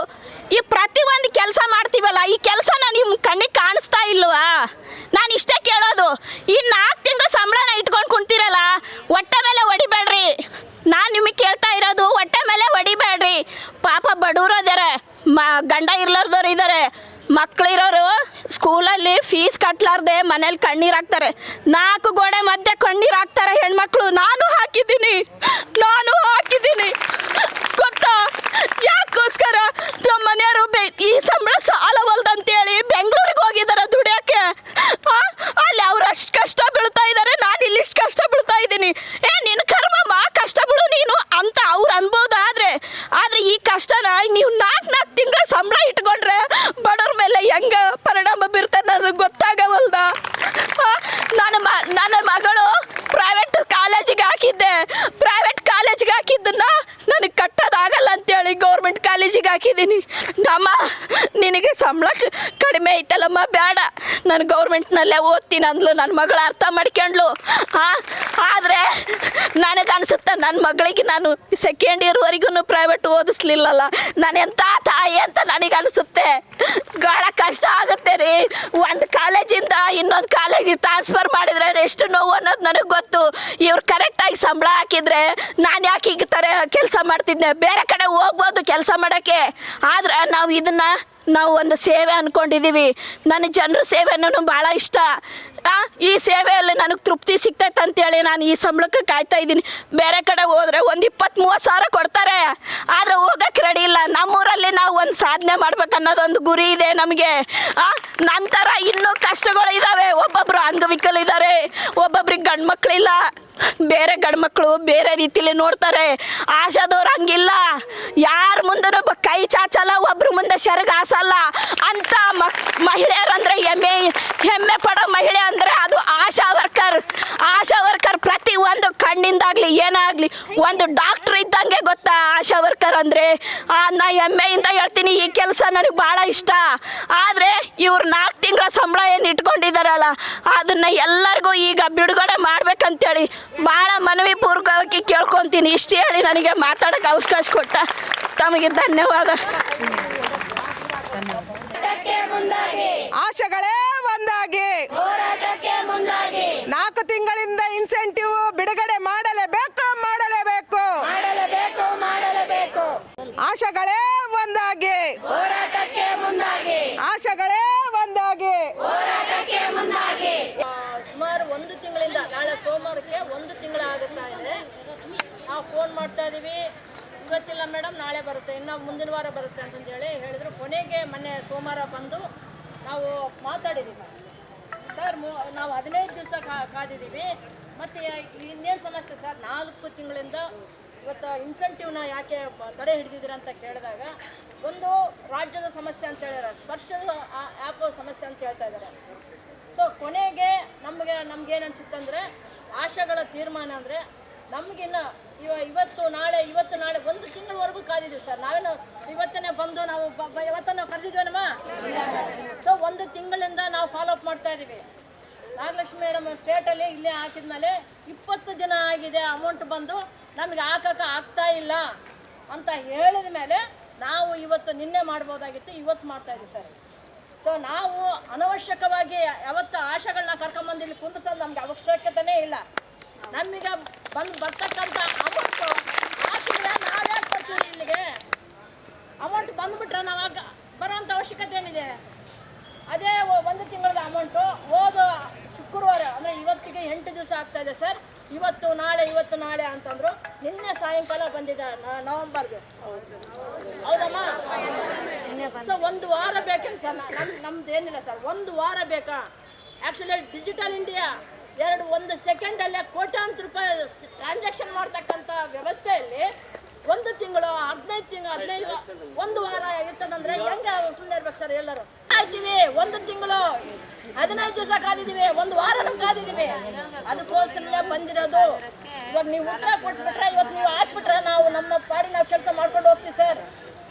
ಈ ಪ್ರತಿಯೊಂದು ಕೆಲಸ ಮಾಡ್ತೀವಲ್ಲ. ಈ ಕೆಲಸನ ನಿಮ್ಮ ಕಣ್ಣಿಗೆ ಕಾಣಿಸ್ತಾ ಇಲ್ವಾ? ನಾನು ಇಷ್ಟೇ ಕೇಳೋದು. ಈ 4 ತಿಂಗಳು ಸಂಬಳನ ಇಟ್ಕೊಂಡು ಕುಂತೀರಲ್ಲ, ಹೊಟ್ಟೆ ಮೇಲೆ ಹೊಡಿಬೇಡ್ರಿ. ನಾನು ನಿಮಗೆ ಕೇಳ್ತಾ ಇರೋದು, ಹೊಟ್ಟೆ ಮೇಲೆ ಹೊಡಿಬೇಡ್ರಿ. ಪಾಪ ಬಡವರು ಇದ್ದಾರೆ, ಗಂಡ ಇರ್ಲಾರ್ದವ್ರು ಇದ್ದಾರೆ, ಮಕ್ಕಳಿರೋರು ಸ್ಕೂಲಲ್ಲಿ ಫೀಸ್ ಕಟ್ಲಾರ್ದೆ ಮನೇಲಿ ಕಣ್ಣೀರು ಹಾಕ್ತಾರೆ. 4 ಗೋಡೆ ಮಧ್ಯೆ ಕಣ್ಣೀರು ಹಾಕ್ತಾರೆ ಹೆಣ್ಮಕ್ಳು. ನಾನು ಹಾಕಿದ್ದೀನಿ ಗೊತ್ತಾ? ಯಾಕೋಸ್ಕರ ನಮ್ಮ ಮನೆಯವರು ಈ ಸಂಬಳ ಸಾಲವಲ್ದಂತೇಳಿ ಬೆಂಗಳೂರಿಗೆ ಹೋಗಿದ್ದಾರೆ ದುಡಿಯೋಕ್ಕೆ. ಅಲ್ಲಿ ಅವ್ರು ಅಷ್ಟು ಕಷ್ಟ ಬೀಳ್ತಾ ಇದ್ದಾರೆ, ನಾನು ಇಲ್ಲಿ ಇಷ್ಟು ಕಷ್ಟ ಬೀಳ್ತಾ ಇದ್ದೀನಿ. ನಿನ್ನ ಕರ್ಮಮ್ಮ, ಕಷ್ಟ ಬಿಡು ನೀನು ಅಂತ ಅವ್ರು ಅನ್ಬೋದು. ಆದರೆ ಈ ಕಷ್ಟನ ನೀವು ಕಾಲೇಜಿಗೆ ಹಾಕಿದ್ದೀನಿ. ನಮ್ಮ ನಿನಗೆ ಸಂಬಳ ಕಡಿಮೆ ಐತಲ್ಲಮ್ಮ, ಬೇಡ ನಾನು ಗೌರ್ಮೆಂಟ್ನಲ್ಲೇ ಓದ್ತೀನಿ ಅಂದ್ಲು. ನನ್ನ ಮಗಳು ಅರ್ಥ ಮಾಡ್ಕೊಂಡ್ಲು. ಆದರೆ ನನಗನ್ಸುತ್ತೆ ನನ್ನ ಮಗಳಿಗೆ ನಾನು ಸೆಕೆಂಡ್ ಇಯರ್ವರೆಗೂ ಪ್ರೈವೇಟ್ ಓದಿಸ್ಲಿಲ್ಲಲ್ಲ, ನಾನು ಎಂಥ ತಾಯಿ ಅಂತ ನನಗನ್ಸುತ್ತೆ. ಭಾಳ ಕಷ್ಟ ಆಗುತ್ತೆ ರೀ. ಒಂದು ಕಾಲೇಜಿಂದ ಇನ್ನೊಂದು ಕಾಲೇಜಿಗೆ ಟ್ರಾನ್ಸ್ಫರ್ ಮಾಡಿದ್ರೆ ಎಷ್ಟು ನೋವು ಅನ್ನೋದು ನನಗೆ ಗೊತ್ತು. ಇವ್ರು ಕರೆಕ್ಟಾಗಿ ಸಂಬಳ ಹಾಕಿದ್ರೆ ನಾನು ಯಾಕೆ ಈಗ ಥರ ಕೆಲಸ ಮಾಡ್ತಿದ್ದೆ, ಬೇರೆ ಕಡೆ ಹೋಗ್ಬೋದು ಕೆಲಸ ಮಾಡೋಕ್ಕೆ. ಆದ್ರೆ ನಾವು ಒಂದು ಸೇವೆ ಅಂದ್ಕೊಂಡಿದ್ದೀವಿ. ನನ್ನ ಜನರ ಸೇವೆನೂ ಭಾಳ ಇಷ್ಟ. ಈ ಸೇವೆಯಲ್ಲಿ ನನಗೆ ತೃಪ್ತಿ ಸಿಗ್ತೈತೆ ಅಂತೇಳಿ ನಾನು ಈ ಸಂಬಳಕ್ಕೆ ಕಾಯ್ತಾ ಇದ್ದೀನಿ. ಬೇರೆ ಕಡೆ ಹೋದರೆ ಒಂದು 20-30 ಸಾವಿರ ಕೊಡ್ತಾರೆ, ಆದರೆ ಹೋಗೋಕ್ಕೆ ರೆಡಿ ಇಲ್ಲ. ನಮ್ಮೂರಲ್ಲಿ ನಾವು ಒಂದು ಸಾಧನೆ ಮಾಡ್ಬೇಕನ್ನೋದೊಂದು ಗುರಿ ಇದೆ ನಮಗೆ. ನಂತರ ಇನ್ನೂ ಕಷ್ಟಗಳು ಇದ್ದಾವೆ. ಒಬ್ಬೊಬ್ಬರು ಅಂಗವಿಕಲಿದ್ದಾರೆ, ಒಬ್ಬೊಬ್ರಿಗೆ ಗಂಡು ಮಕ್ಕಳಿಲ್ಲ, ಬೇರೆ ಗಂಡು ಮಕ್ಕಳು ಬೇರೆ ರೀತಿಲಿ ನೋಡ್ತಾರೆ. ಆಶಾದವ್ರು ಹಂಗಿಲ್ಲ, ಯಾರ ಮುಂದೂ ಕೈ ಚಾಚಲ್ಲ, ಒಬ್ರ ಮುಂದೆ ಸೆರಗು ಹಾಸಲ್ಲ ಅಂತ ಮಹಿಳೆಯರಂದ್ರೆ ಹೆಮ್ಮೆ ಪಡೋ ಮಹಿಳೆ ಅಂದರೆ ಅದು ಆಶಾ ವರ್ಕರ್. ಆಶಾ ವರ್ಕರ್ ಪ್ರತಿ ಒಂದು ಕಣ್ಣಿಂದಾಗಲಿ ಏನಾಗಲಿ ಒಂದು ಡಾಕ್ಟ್ರ್ ಇದ್ದಂಗೆ ಗೊತ್ತಾ ಆಶಾ ವರ್ಕರ್ ಅಂದರೆ. ನಾ ಹೆಮ್ಮೆಯಿಂದ ಹೇಳ್ತೀನಿ, ಈ ಕೆಲಸ ನನಗೆ ಭಾಳ ಇಷ್ಟ. ಆದರೆ ಇವ್ರು 4 ತಿಂಗಳ ಸಂಬಳ ಏನು ಇಟ್ಕೊಂಡಿದ್ದಾರಲ್ಲ, ಅದನ್ನು ಎಲ್ಲರಿಗೂ ಈಗ ಬಿಡುಗಡೆ ಮಾಡ್ಬೇಕಂತೇಳಿ ಭಾಳ ಮನವಿ ಪೂರ್ವಕವಾಗಿ ಕೇಳ್ಕೊತೀನಿ. ಇಷ್ಟು ಹೇಳಿ ನನಗೆ ಮಾತಾಡೋಕ್ಕೆ ಅವಕಾಶ ಕೊಟ್ಟ ತಮಗೆ ಧನ್ಯವಾದ. ಆಶೆಗಳೇ ಒಂದಾಗಿ 4 ತಿಂಗಳಿಂದ ಇನ್ಸೆಂಟಿವ್ ಬಿಡುಗಡೆ ಮಾಡಲೇಬೇಕು. ಆಶೆಗಳೇ ಒಂದಾಗಿ, ಆಶೆಗಳೇ ಒಂದಾಗಿ. ಸುಮಾರು 1 ತಿಂಗಳಿಂದ, ನಾಳೆ ಸೋಮವಾರಕ್ಕೆ 1 ತಿಂಗಳು ಆಗುತ್ತಾ ಇದೆ. ನಾವು ಫೋನ್ ಮಾಡ್ತಾ ಇದ್ದೀವಿ, ಇವತ್ತಿಲ್ಲ ಮೇಡಮ್ ನಾಳೆ ಬರುತ್ತೆ, ಇನ್ನು ಮುಂದಿನ ವಾರ ಬರುತ್ತೆ ಅಂತಂದೇಳಿ ಹೇಳಿದ್ರು. ಕೊನೆಗೆ ಮೊನ್ನೆ ಸೋಮವಾರ ಬಂದು ನಾವು ಮಾತಾಡಿದ್ದೀವಿ. ಸರ್ ನಾವು 15 ದಿವಸ ಕಾದಿದ್ದೀವಿ, ಮತ್ತು ಇನ್ನೇನು ಸಮಸ್ಯೆ ಸರ್? 4 ತಿಂಗಳಿಂದ ಇವತ್ತು ಇನ್ಸೆಂಟಿವ್ನ ಯಾಕೆ ತಡೆ ಹಿಡಿದಿದ್ದೀರ ಅಂತ ಕೇಳಿದಾಗ, ಒಂದು ರಾಜ್ಯದ ಸಮಸ್ಯೆ ಅಂತ ಹೇಳಿದ್ದಾರೆ, ಸ್ಪರ್ಶದ ಆ್ಯಪ್ ಸಮಸ್ಯೆ ಅಂತ ಹೇಳ್ತಾ ಇದ್ದಾರೆ. ಸೊ ಕೊನೆಗೆ ನಮಗೇನು ಅನಿಸುತ್ತಂದರೆ, ಆಶಾಗಳ ತೀರ್ಮಾನ ಅಂದರೆ ನಮಗಿನ್ನು ಇವತ್ತು ನಾಳೆ 1 ತಿಂಗಳವರೆಗೂ ಕಾದಿದ್ದೀವಿ ಸರ್. ನಾವೇನು ಇವತ್ತನೇ ಬಂದು ನಾವು ಇವತ್ತನ್ನು ಕರೆದಿದ್ವೇನಮ್ಮ? ಸೊ 1 ತಿಂಗಳಿಂದ ನಾವು ಫಾಲೋಅಪ್ ಮಾಡ್ತಾ ಇದ್ದೀವಿ. ನಾಗಲಕ್ಷ್ಮಿ ಮೇಡಮ್ ಸ್ಟೇಟಲ್ಲಿ ಇಲ್ಲೇ ಹಾಕಿದ ಮೇಲೆ 20 ದಿನ ಆಗಿದೆ, ಅಮೌಂಟ್ ಬಂದು ನಮಗೆ ಹಾಕೋಕೆ ಆಗ್ತಾ ಇಲ್ಲ ಅಂತ ಹೇಳಿದ ಮೇಲೆ ನಾವು ನಿನ್ನೆ ಮಾಡ್ಬೋದಾಗಿತ್ತು, ಇವತ್ತು ಮಾಡ್ತಾ ಇದ್ದೀವಿ ಸರ್. ಸೊ ನಾವು ಅನವಶ್ಯಕವಾಗಿ ಯಾವತ್ತು ಆಶೆಗಳನ್ನ ಕರ್ಕೊಂಬಂದು ಇಲ್ಲಿ ಕುಂದಿಸೋದು ನಮ್ಗೆ ಅವಶ್ಯಕತೆನೇ ಇಲ್ಲ. ನಮಗೆ ಬರ್ತಕ್ಕಂಥ ಅಮೌಂಟು ಹಾಕಿದ್ರೆ ನಾವೇ ಕೊಡ್ತೀವಿ. ಇಲ್ಲಿಗೆ ಅಮೌಂಟ್ ಬಂದುಬಿಟ್ರೆ ನಾವು ಬರೋಂಥ ಅವಶ್ಯಕತೆ ಏನಿದೆ? ಅದೇ 1 ತಿಂಗಳದ ಅಮೌಂಟು ಹೋದ ಶುಕ್ರವಾರ ಅಂದರೆ ಇವತ್ತಿಗೆ 8 ದಿವಸ ಆಗ್ತಾಯಿದೆ ಸರ್. ಇವತ್ತು ನಾಳೆ ಅಂತಂದರು. ನಿನ್ನೆ ಸಾಯಂಕಾಲ ಬಂದಿದೆ ನವಂಬರ್ಗೆ, ಹೌದಮ್ಮ? ಸೊ 1 ವಾರ ಬೇಕೇನು ಸರ್? ನಮ್ದು ಏನಿಲ್ಲ ಸರ್, 1 ವಾರ ಬೇಕಾ? ಆ್ಯಕ್ಚುಲಿ ಡಿಜಿಟಲ್ ಇಂಡಿಯಾ 1 ಸೆಕೆಂಡಲ್ಲೇ ಕೋಟ್ಯಾಂತರ ರೂಪಾಯಿ ಟ್ರಾನ್ಸಾಕ್ಷನ್ ಮಾಡ್ತಕ್ಕಂಥ ವ್ಯವಸ್ಥೆಯಲ್ಲಿ 1 ತಿಂಗಳು 15 1 ವಾರ ಇರ್ತದಂದ್ರೆ ಹೆಂಗೆ ಸುಮ್ಮನೆ ಇರ್ಬೇಕು ಸರ್? ಎಲ್ಲರೂ ಆಯ್ತೀವಿ, 1 ತಿಂಗಳು 15 ದಿವಸ ಕಾದಿದ್ದೀವಿ, 1 ವಾರನೂ ಕಾದಿದ್ದೀವಿ. ಅದಕ್ಕೋಸ್ಕರ ಬಂದಿರೋದು. ಇವಾಗ ನೀವು ಉತ್ತರ ಕೊಟ್ಬಿಟ್ರೆ, ಇವತ್ತು ನೀವು ಹಾಕ್ಬಿಟ್ರೆ ನಾವು ನಮ್ಮ ಪಾಡಿ ನಾವು ಕೆಲಸ ಮಾಡ್ಕೊಂಡು ಹೋಗ್ತೀವಿ ಸರ್.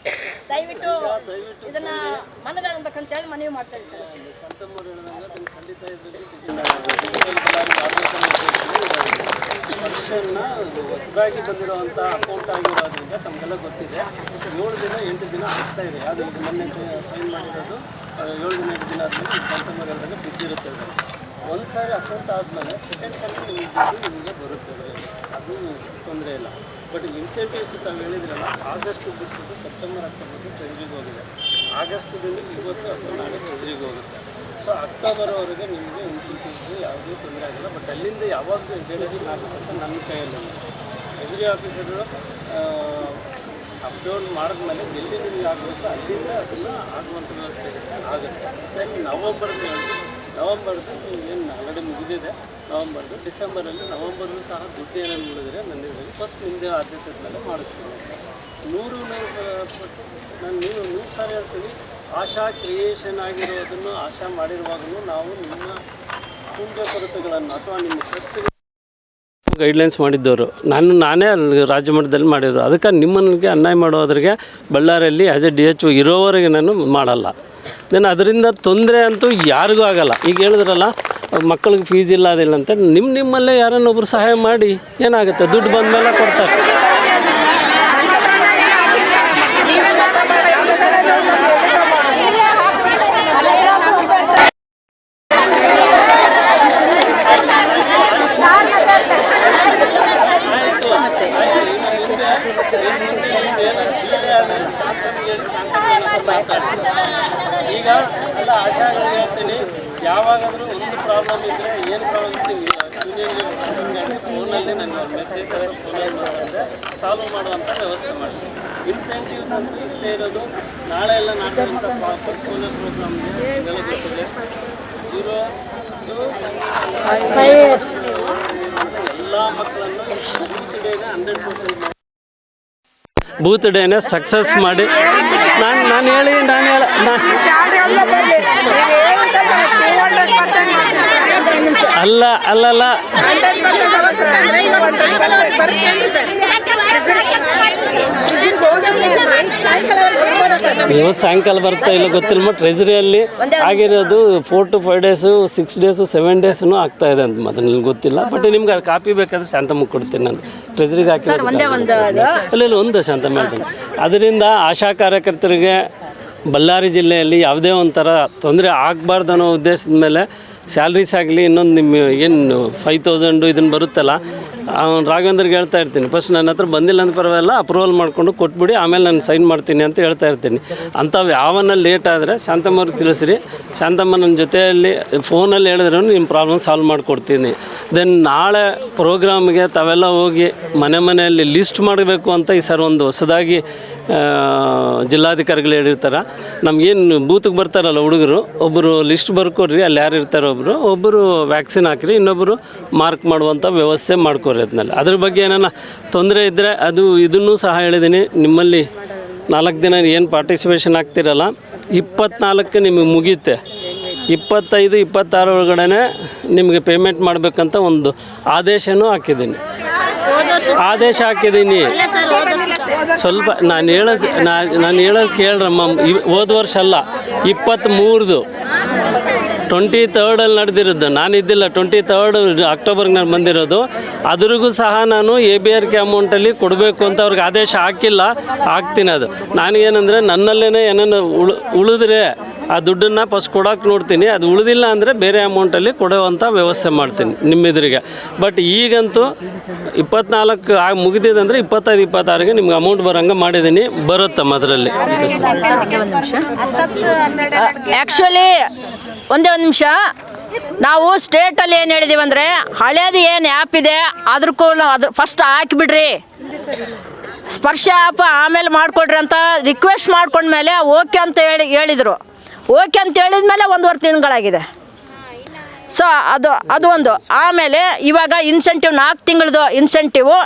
ದಯವಿಟ್ಟು ಇದನ್ನ ಮನಗಾಣಬೇಕಂತೇಳಿ ಮನವಿ ಮಾಡ್ತಾ ಇದ್ದೀವಿ ಸರ್. ಹೊಸದಾಗಿ ಬಂದಿರುವಂಥ ಅಕೌಂಟ್ ಆಗಿರೋದ್ರಿಂದ ತಮಗೆಲ್ಲ ಗೊತ್ತಿದೆ. 7 ದಿನ 8 ದಿನ ಆಗ್ತಾ ಇದೆ. ಅದು ಮೊನ್ನೆ ಸೈನ್ ಮಾಡಿರೋದು 7 ದಿನ 8 ದಿನ ಆದಮೇಲೆ ಕಂತಮರಲ್ದಾಗ ಬಿದ್ದಿರುತ್ತೆ. ಒಂದು ಸಾರಿ ಅಕೌಂಟ್ ಆದಮೇಲೆ ಸೆಕೆಂಡ್ ಸಾರಿ ನಿಮಗೆ ಬರುತ್ತೆ, ಅದು ತೊಂದರೆ ಇಲ್ಲ. ಬಟ್ ಇನ್ಸೆಂಟಿವ್ಸ್ ತಾವು ಹೇಳಿದ್ರಲ್ಲ, ಆಗಸ್ಟ್ ಬಿಟ್ಟು ಸೆಪ್ಟೆಂಬರ್ ಅಕ್ಟೋಬರ್ಗೆ ಟ್ರೆಜರಿಗೆ ಹೋಗಿದೆ. ಆಗಸ್ಟ್ದಿಂದ ಇವತ್ತು ಅಥವಾ ನಾಳೆ ಟ್ರೆಜರಿಗೆ ಹೋಗುತ್ತೆ. ಸೊ ಅಕ್ಟೋಬರ್ವರೆಗೆ ನಿಮಗೆ ಇನ್ಸೆಂಟಿವ್ಸ್ ಯಾವುದೇ ತೊಂದರೆ ಆಗಿಲ್ಲ. ಬಟ್ ಅಲ್ಲಿಂದ ಯಾವಾಗ ಡೆಲಿವರಿ ಆಗಬೇಕಂತ ನನ್ನ ಕೈಯಲ್ಲಿ ಟ್ರೆಜರಿ ಆಫೀಸರು ಅಪ್ಡೌನ್ ಮಾಡಿದ್ಮೇಲೆ ಎಲ್ಲಿ ನಿಮಗೆ ಆಗಬೇಕು ಅಲ್ಲಿಂದ ಅದನ್ನು ಆಗುವಂಥ ವ್ಯವಸ್ಥೆ ಆಗುತ್ತೆ. ಸರಿ, ನವಂಬರ್ದು ಏನು ಆಲ್ರೆಡಿ ಮುಗಿದಿದೆ. ನವಂಬರಲ್ಲಿ ಸಹ ದುಡ್ಡು ಏನೇನು ಉಳಿದ್ರೆ ನನ್ನ ಫಸ್ಟ್ ನಿಮ್ಮದೇ ಆದ್ಯತೆ ಮೇಲೆ ಮಾಡಿಸ್ತೀನಿ. 100 ನಾನು 100 ಸಾರಿ ಹೇಳ್ತೀನಿ. ಆಶಾ ಕ್ರಿಯೇಷನ್ ಆಗಿರೋದನ್ನು ಆಶಾ ಮಾಡಿರುವಾಗಲೂ ನಾವು ನಿಮ್ಮ ಕುಂದ ಕೊರತೆಗಳನ್ನು ಅಥವಾ ನಿಮ್ಮ ಖರ್ಚು ಗೈಡ್ಲೈನ್ಸ್ ಮಾಡಿದ್ದವರು ನಾನೇ ಅಲ್ಲಿ ರಾಜ್ಯ ಮಟ್ಟದಲ್ಲಿ ಮಾಡಿದ್ರು. ಅದಕ್ಕೆ ನಿಮ್ಮನಿಗೆ ಅನ್ಯಾಯ ಮಾಡೋದ್ರಿಗೆ ಬಳ್ಳಾರಿಯಲ್ಲಿ ಆ್ಯಸ್ ಎ DHO ಇರೋವರೆಗೆ ನಾನು ಮಾಡಲ್ಲ. ದೆನ್ ಅದರಿಂದ ತೊಂದರೆ ಅಂತೂ ಯಾರಿಗೂ ಆಗಲ್ಲ. ಈಗ ಹೇಳಿದ್ರಲ್ಲ ಮಕ್ಕಳಿಗೆ ಫೀಸ್ ಇಲ್ಲ ಅದಿಲ್ಲ ಅಂತ, ನಿಮ್ಮಲ್ಲೇ ಯಾರನ್ನೊಬ್ರು ಸಹಾಯ ಮಾಡಿ ಏನಾಗುತ್ತೆ, ದುಡ್ಡು ಬಂದ ಮೇಲೆ ಕೊಡ್ತಾರೆ. ಈಗ ಎಲ್ಲ ಆಶಾಗಳು ಹೇಳ್ತೀನಿ, ಯಾವಾಗಾದರೂ ಒಂದು ಪ್ರಾಬ್ಲಮ್ ಇದ್ದರೆ ಏನು ಪ್ರಾಬ್ಲಮ್ ಫೋನಲ್ಲಿ ನನಗೆ ಮೆಸೇಜ್ ಫೋನಲ್ಲಿ ಮಾಡಿದ್ರೆ ಸಾಲ್ವ್ ಮಾಡುವಂಥ ವ್ಯವಸ್ಥೆ ಮಾಡ್ತೀನಿ. ಇನ್ಸೆಂಟಿವ್ಸ್ ಅಂತ ಇಷ್ಟೇ ಇರೋದು. ನಾಳೆ ಎಲ್ಲ ನಾಟಿದಂಥ ಸ್ಕಾಲರ್ ಪ್ರೋಗ್ರಾಮ್ಗೆ ಎಲ್ಲ ಗೊತ್ತಿದೆ. 0 to 5 ಎಲ್ಲ ಮಕ್ಕಳನ್ನು ಬೂತ್ ಡೇಗೆ 100% ಬೂತ್ ಡೇನೇ ಸಕ್ಸಸ್ ಮಾಡಿ ನಾನು ಹೇಳಿ ಅಲ್ಲಲ್ಲ ಇವತ್ತು ಸಾಯಂಕಾಲ ಬರ್ತಾ ಇಲ್ಲ ಗೊತ್ತಿಲ್ಲ. ಟ್ರೆಜರಿಯಲ್ಲಿ ಆಗಿರೋದು 4 to 5 days, 6 days, 7 days ಆಗ್ತಾ ಇದೆ ಅಂತ ಮಾತ್ರ ನನಗೆ ಗೊತ್ತಿಲ್ಲ. ಬಟ್ ನಿಮ್ಗೆ ಅದು ಕಾಪಿ ಬೇಕಾದ್ರೆ ಶಾಂತಮ್ಮ ಕೊಡ್ತೀನಿ. ನಾನು ಟ್ರೆಜರಿಗೆ ಹಾಕಿ ಇಲ್ಲ ಒಂದು ಶಾಂತ ಮಾಡ್ತೀನಿ. ಅದರಿಂದ ಆಶಾ ಕಾರ್ಯಕರ್ತರಿಗೆ ಬಳ್ಳಾರಿ ಜಿಲ್ಲೆಯಲ್ಲಿ ಯಾವುದೇ ಒಂಥರ ತೊಂದರೆ ಆಗಬಾರ್ದು ಅನ್ನೋ ಉದ್ದೇಶದ ಮೇಲೆ ಸ್ಯಾಲ್ರೀಸ್ ಆಗಲಿ, ಇನ್ನೊಂದು ನಿಮ್ಮ ಏನು 5000 ಇದನ್ನು ಬರುತ್ತಲ್ಲ, ರಾಘವೇಂದ್ರಿಗೆ ಹೇಳ್ತಾ ಇರ್ತೀನಿ, ಫಸ್ಟ್ ನನ್ನ ಹತ್ರ ಬಂದಿಲ್ಲ ಅಂತ ಪರವಾಗಿಲ್ಲ, ಅಪ್ರೂವಲ್ ಮಾಡಿಕೊಂಡು ಕೊಟ್ಬಿಡಿ, ಆಮೇಲೆ ನಾನು ಸೈನ್ ಮಾಡ್ತೀನಿ ಅಂತ ಹೇಳ್ತಾ ಇರ್ತೀನಿ. ಅಂಥವು ಯಾವನ್ನ ಲೇಟ್ ಆದರೆ ಶಾಂತಮ್ಮವ್ರಿಗೆ ತಿಳಿಸ್ರಿ. ಶಾಂತಮ್ಮ ನನ್ನ ಜೊತೆಯಲ್ಲಿ ಫೋನಲ್ಲಿ ಹೇಳಿದ್ರೂ ನಿಮ್ಮ ಪ್ರಾಬ್ಲಮ್ ಸಾಲ್ವ್ ಮಾಡಿಕೊಡ್ತೀನಿ. ದೆನ್ ನಾಳೆ ಪ್ರೋಗ್ರಾಮ್ಗೆ ತಾವೆಲ್ಲ ಹೋಗಿ ಮನೆಯಲ್ಲಿ ಲಿಸ್ಟ್ ಮಾಡಬೇಕು ಅಂತ ಈ ಸರ್ ಒಂದು ಹೊಸದಾಗಿ ಜಿಲ್ಲಾಧಿಕಾರಿಗಳು ಹೇಳಿರ್ತಾರೆ. ನಮಗೇನು ಬೂತ್ಗೆ ಬರ್ತಾರಲ್ಲ ಹುಡುಗರು, ಒಬ್ಬರು ಲಿಸ್ಟ್ ಬರ್ಕೊಡ್ರಿ, ಅಲ್ಲಿ ಯಾರು ಇರ್ತಾರೋ ಒಬ್ಬರು ವ್ಯಾಕ್ಸಿನ್ ಹಾಕಿರಿ, ಇನ್ನೊಬ್ಬರು ಮಾರ್ಕ್ ಮಾಡುವಂಥ ವ್ಯವಸ್ಥೆ ಮಾಡ್ಕೊರಿ. ಅದನ್ನೆಲ್ಲ ಅದ್ರ ಬಗ್ಗೆ ಏನಾನ ತೊಂದರೆ ಇದ್ದರೆ ಅದು ಇದನ್ನೂ ಸಹ ಹೇಳಿದ್ದೀನಿ. ನಿಮ್ಮಲ್ಲಿ 4 ದಿನ ಏನು ಪಾರ್ಟಿಸಿಪೇಷನ್ ಆಗ್ತಿರಲ್ಲ, 24ಕ್ಕೆ ನಿಮಗೆ ಮುಗಿಯುತ್ತೆ. 25, 26 ಒಳಗಡೆ ನಿಮಗೆ ಪೇಮೆಂಟ್ ಮಾಡಬೇಕಂತ ಒಂದು ಆದೇಶ ಹಾಕಿದ್ದೀನಿ. ಸ್ವಲ್ಪ ನಾನು ಹೇಳೋದು ಕೇಳ್ರಮ್ಮ. ಹೋದ ವರ್ಷ ಅಲ್ಲ, 23 23 ನಡೆದಿರೋದು. ನಾನಿದ್ದಿಲ್ಲ, 23 ಅಕ್ಟೋಬರ್ಗೆ ನಾನು ಬಂದಿರೋದು. ಅದ್ರಿಗೂ ಸಹ ನಾನು ABRK ಅಮೌಂಟಲ್ಲಿ ಕೊಡಬೇಕು ಅಂತ ಅವ್ರಿಗೆ ಆದೇಶ ಹಾಕ್ತೀನಿ. ಅದು ನನಗೇನೆಂದರೆ ನನ್ನಲ್ಲೇ ಏನೇನು ಉಳಿದ್ರೆ ಆ ದುಡ್ಡನ್ನು ಫಸ್ಟ್ ಕೊಡೋಕೆ ನೋಡ್ತೀನಿ. ಅದು ಉಳಿದಿಲ್ಲ ಅಂದರೆ ಬೇರೆ ಅಮೌಂಟಲ್ಲಿ ಕೊಡುವಂಥ ವ್ಯವಸ್ಥೆ ಮಾಡ್ತೀನಿ ನಿಮ್ಮೆದುರಿಗೆ. ಬಟ್ ಈಗಂತೂ 24 ಮುಗಿದಿದೆ ಅಂದರೆ 25, 26ಗೆ ನಿಮ್ಗೆ ಅಮೌಂಟ್ ಬರೋಂಗೆ ಮಾಡಿದ್ದೀನಿ. ಬರುತ್ತಮ್ಮ ಅದರಲ್ಲಿ. ಆ್ಯಕ್ಚುಲಿ ಒಂದೇ ಒಂದು ನಿಮಿಷ, ನಾವು ಸ್ಟೇಟಲ್ಲಿ ಏನು ಹೇಳಿದ್ದೀವಿ ಅಂದರೆ, ಹಳೇದು ಏನು ಆ್ಯಪ್ ಇದೆ ಅದ್ರ ಫಸ್ಟ್ ಹಾಕಿಬಿಡ್ರಿ, ಸ್ಪರ್ಶ ಆ್ಯಪ್ ಆಮೇಲೆ ಮಾಡಿಕೊಡ್ರಿ ಅಂತ ರಿಕ್ವೆಸ್ಟ್ ಮಾಡ್ಕೊಂಡ್ಮೇಲೆ ಓಕೆ ಅಂತ ಹೇಳಿದರು. ಓಕೆ ಅಂತ ಹೇಳಿದ್ಮೇಲೆ 1.5 ತಿಂಗಳಾಗಿದೆ. ಸೊ ಅದು ಒಂದು. ಆಮೇಲೆ ಇವಾಗ ಇನ್ಸೆಂಟಿವ್ 4 ತಿಂಗಳದು ಇನ್ಸೆಂಟಿವು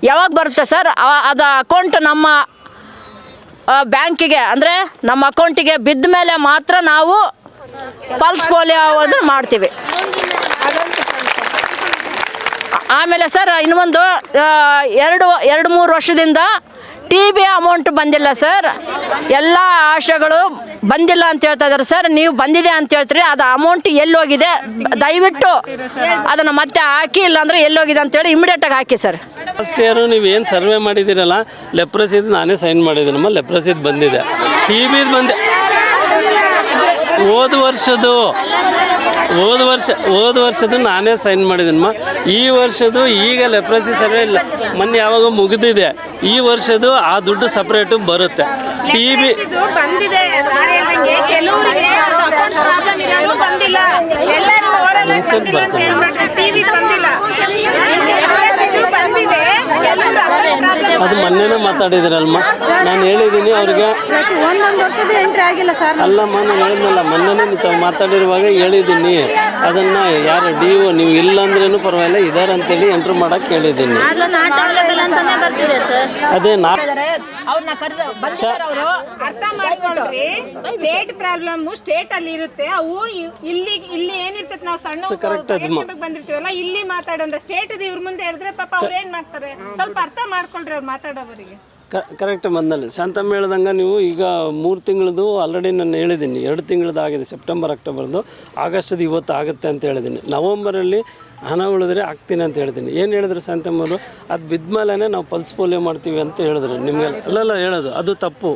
ಯಾವಾಗ ಬರುತ್ತೆ ಸರ್? ಅದು ಅಕೌಂಟ್ ನಮ್ಮ ಬ್ಯಾಂಕಿಗೆ ಅಂದರೆ ನಮ್ಮ ಅಕೌಂಟಿಗೆ ಬಿದ್ದ ಮೇಲೆ ಮಾತ್ರ ನಾವು ಪಲ್ಸ್ ಪೋಲಿಯೋ ಅದನ್ನು ಮಾಡ್ತೀವಿ. ಆಮೇಲೆ ಸರ್ ಇನ್ನೊಂದು 2-3 ವರ್ಷದಿಂದ TB ಅಮೌಂಟ್ ಬಂದಿಲ್ಲ ಸರ್. ಎಲ್ಲ ಆಶೆಗಳು ಬಂದಿಲ್ಲ ಅಂತ ಹೇಳ್ತಾ ಇದ್ದಾರೆ ಸರ್. ನೀವು ಬಂದಿದೆ ಅಂತ ಹೇಳ್ತೀರಿ, ಅದು ಅಮೌಂಟ್ ಎಲ್ಲೋಗಿದೆ ದಯವಿಟ್ಟು ಅದನ್ನು ಮತ್ತೆ ಹಾಕಿ, ಇಲ್ಲಾಂದರೆ ಎಲ್ಲೋಗಿದೆ ಅಂತೇಳಿ ಇಮಿಡಿಯೇಟಾಗಿ ಹಾಕಿ ಸರ್. ಫಸ್ಟ್ ಇಯರು ನೀವು ಏನು ಸರ್ವೆ ಮಾಡಿದ್ದೀರಲ್ಲ, ಲೆಪ್ರಸಿದು ನಾನೇ ಸೈನ್ ಮಾಡಿದ್ದೀನಮ್ಮ. ಲೆಪ್ರಸಿದು ಬಂದಿದೆ. TB ಬಂದೆ ಹೋದ ವರ್ಷದ್ದು ನಾನೇ ಸೈನ್ ಮಾಡಿದ್ದೀನಮ್ಮ. ಈ ವರ್ಷದ್ದು ಈಗ ಲೆಪ್ರಸಿ ಸರ್ವೆ ಇಲ್ಲ, ಮೊನ್ನೆ ಯಾವಾಗ ಮುಗಿದಿದೆ. ಈ ವರ್ಷದ್ದು ಆ ದುಡ್ಡು ಸಪ್ರೇಟು ಬರುತ್ತೆ. TB ಅದು ಮೊನ್ನೆನೇ ಮಾತಾಡಿದ್ರಲ್ಮ, ನಾನು ಹೇಳಿದ್ದೀನಿ ಅವ್ರಿಗೆ. ಅಲ್ಲಮ್ಮ, ನಾನು ಹೇಳಿದ್ನಲ್ಲ ಮೊನ್ನೆನೇ ನೀವು ಮಾತಾಡಿರುವಾಗ ಹೇಳಿದ್ದೀನಿ. ಅದನ್ನು ಯಾರು DO ನೀವು ಇಲ್ಲ ಅಂದ್ರೂ ಪರವಾಗಿಲ್ಲ ಇದ್ದಾರೆ ಅಂತೇಳಿ ಎಂಟ್ರ್ ಮಾಡೋಕ್ಕೆ ಹೇಳಿದ್ದೀನಿ. ಅದೇ ಅವ್ರನ್ನ ಕರೆದು ಬಂದಿದ್ದಾರೆ ಅವರು. ಅರ್ಥ ಮಾಡ್ಕೊಳ್ರಿ, ಸ್ಟೇಟ್ ಪ್ರಾಬ್ಲಮ್ ಸ್ಟೇಟ್ ಅಲ್ಲಿ ಇರುತ್ತೆ. ಅವು ಇಲ್ಲಿ ಏನಿರ್ತದೆ, ನಾವು ಸಣ್ಣ ಬಂದಿರ್ತೀವಲ್ಲ, ಇಲ್ಲಿ ಮಾತಾಡೋಣ. ಸ್ಟೇಟ್ ಇವ್ರ ಮುಂದೆ ಹೇಳಿದ್ರೆ ಪಾಪ ಅವ್ರು ಏನ್ ಮಾಡ್ತಾರೆ, ಸ್ವಲ್ಪ ಅರ್ಥ ಮಾಡ್ಕೊಳ್ರಿ ಅವ್ರು ಮಾತಾಡೋವರಿಗೆ. ಕರೆಕ್ಟ್ ಬಂದಲ್ಲಿ ಶಾಂತಮ್ಮ ಹೇಳ್ದಂಗೆ ನೀವು ಈಗ 3 ತಿಂಗಳದು ಆಲ್ರೆಡಿ ನಾನು ಹೇಳಿದ್ದೀನಿ, 2 ತಿಂಗಳದ್ದು ಆಗಿದೆ, ಸೆಪ್ಟೆಂಬರ್ ಅಕ್ಟೋಬರ್ದು, ಆಗಸ್ಟದು ಇವತ್ತು ಆಗುತ್ತೆ ಅಂತ ಹೇಳಿದ್ದೀನಿ. ನವಂಬರಲ್ಲಿ ಹಣ ಉಳಿದ್ರೆ ಆಗ್ತೀನಿ ಅಂತ ಹೇಳ್ತೀನಿ. ಏನು ಹೇಳಿದ್ರು ಶಾಂತಮ್ಮವರು, ಅದು ಬಿದ್ಮೇಲೆ ನಾವು ಪಲ್ಸ್ ಪೋಲಿಯೋ ಮಾಡ್ತೀವಿ ಅಂತ ಹೇಳಿದ್ರು ನಿಮಗೆ. ಅಲ್ಲೆಲ್ಲ ಹೇಳೋದು ಅದು ತಪ್ಪು.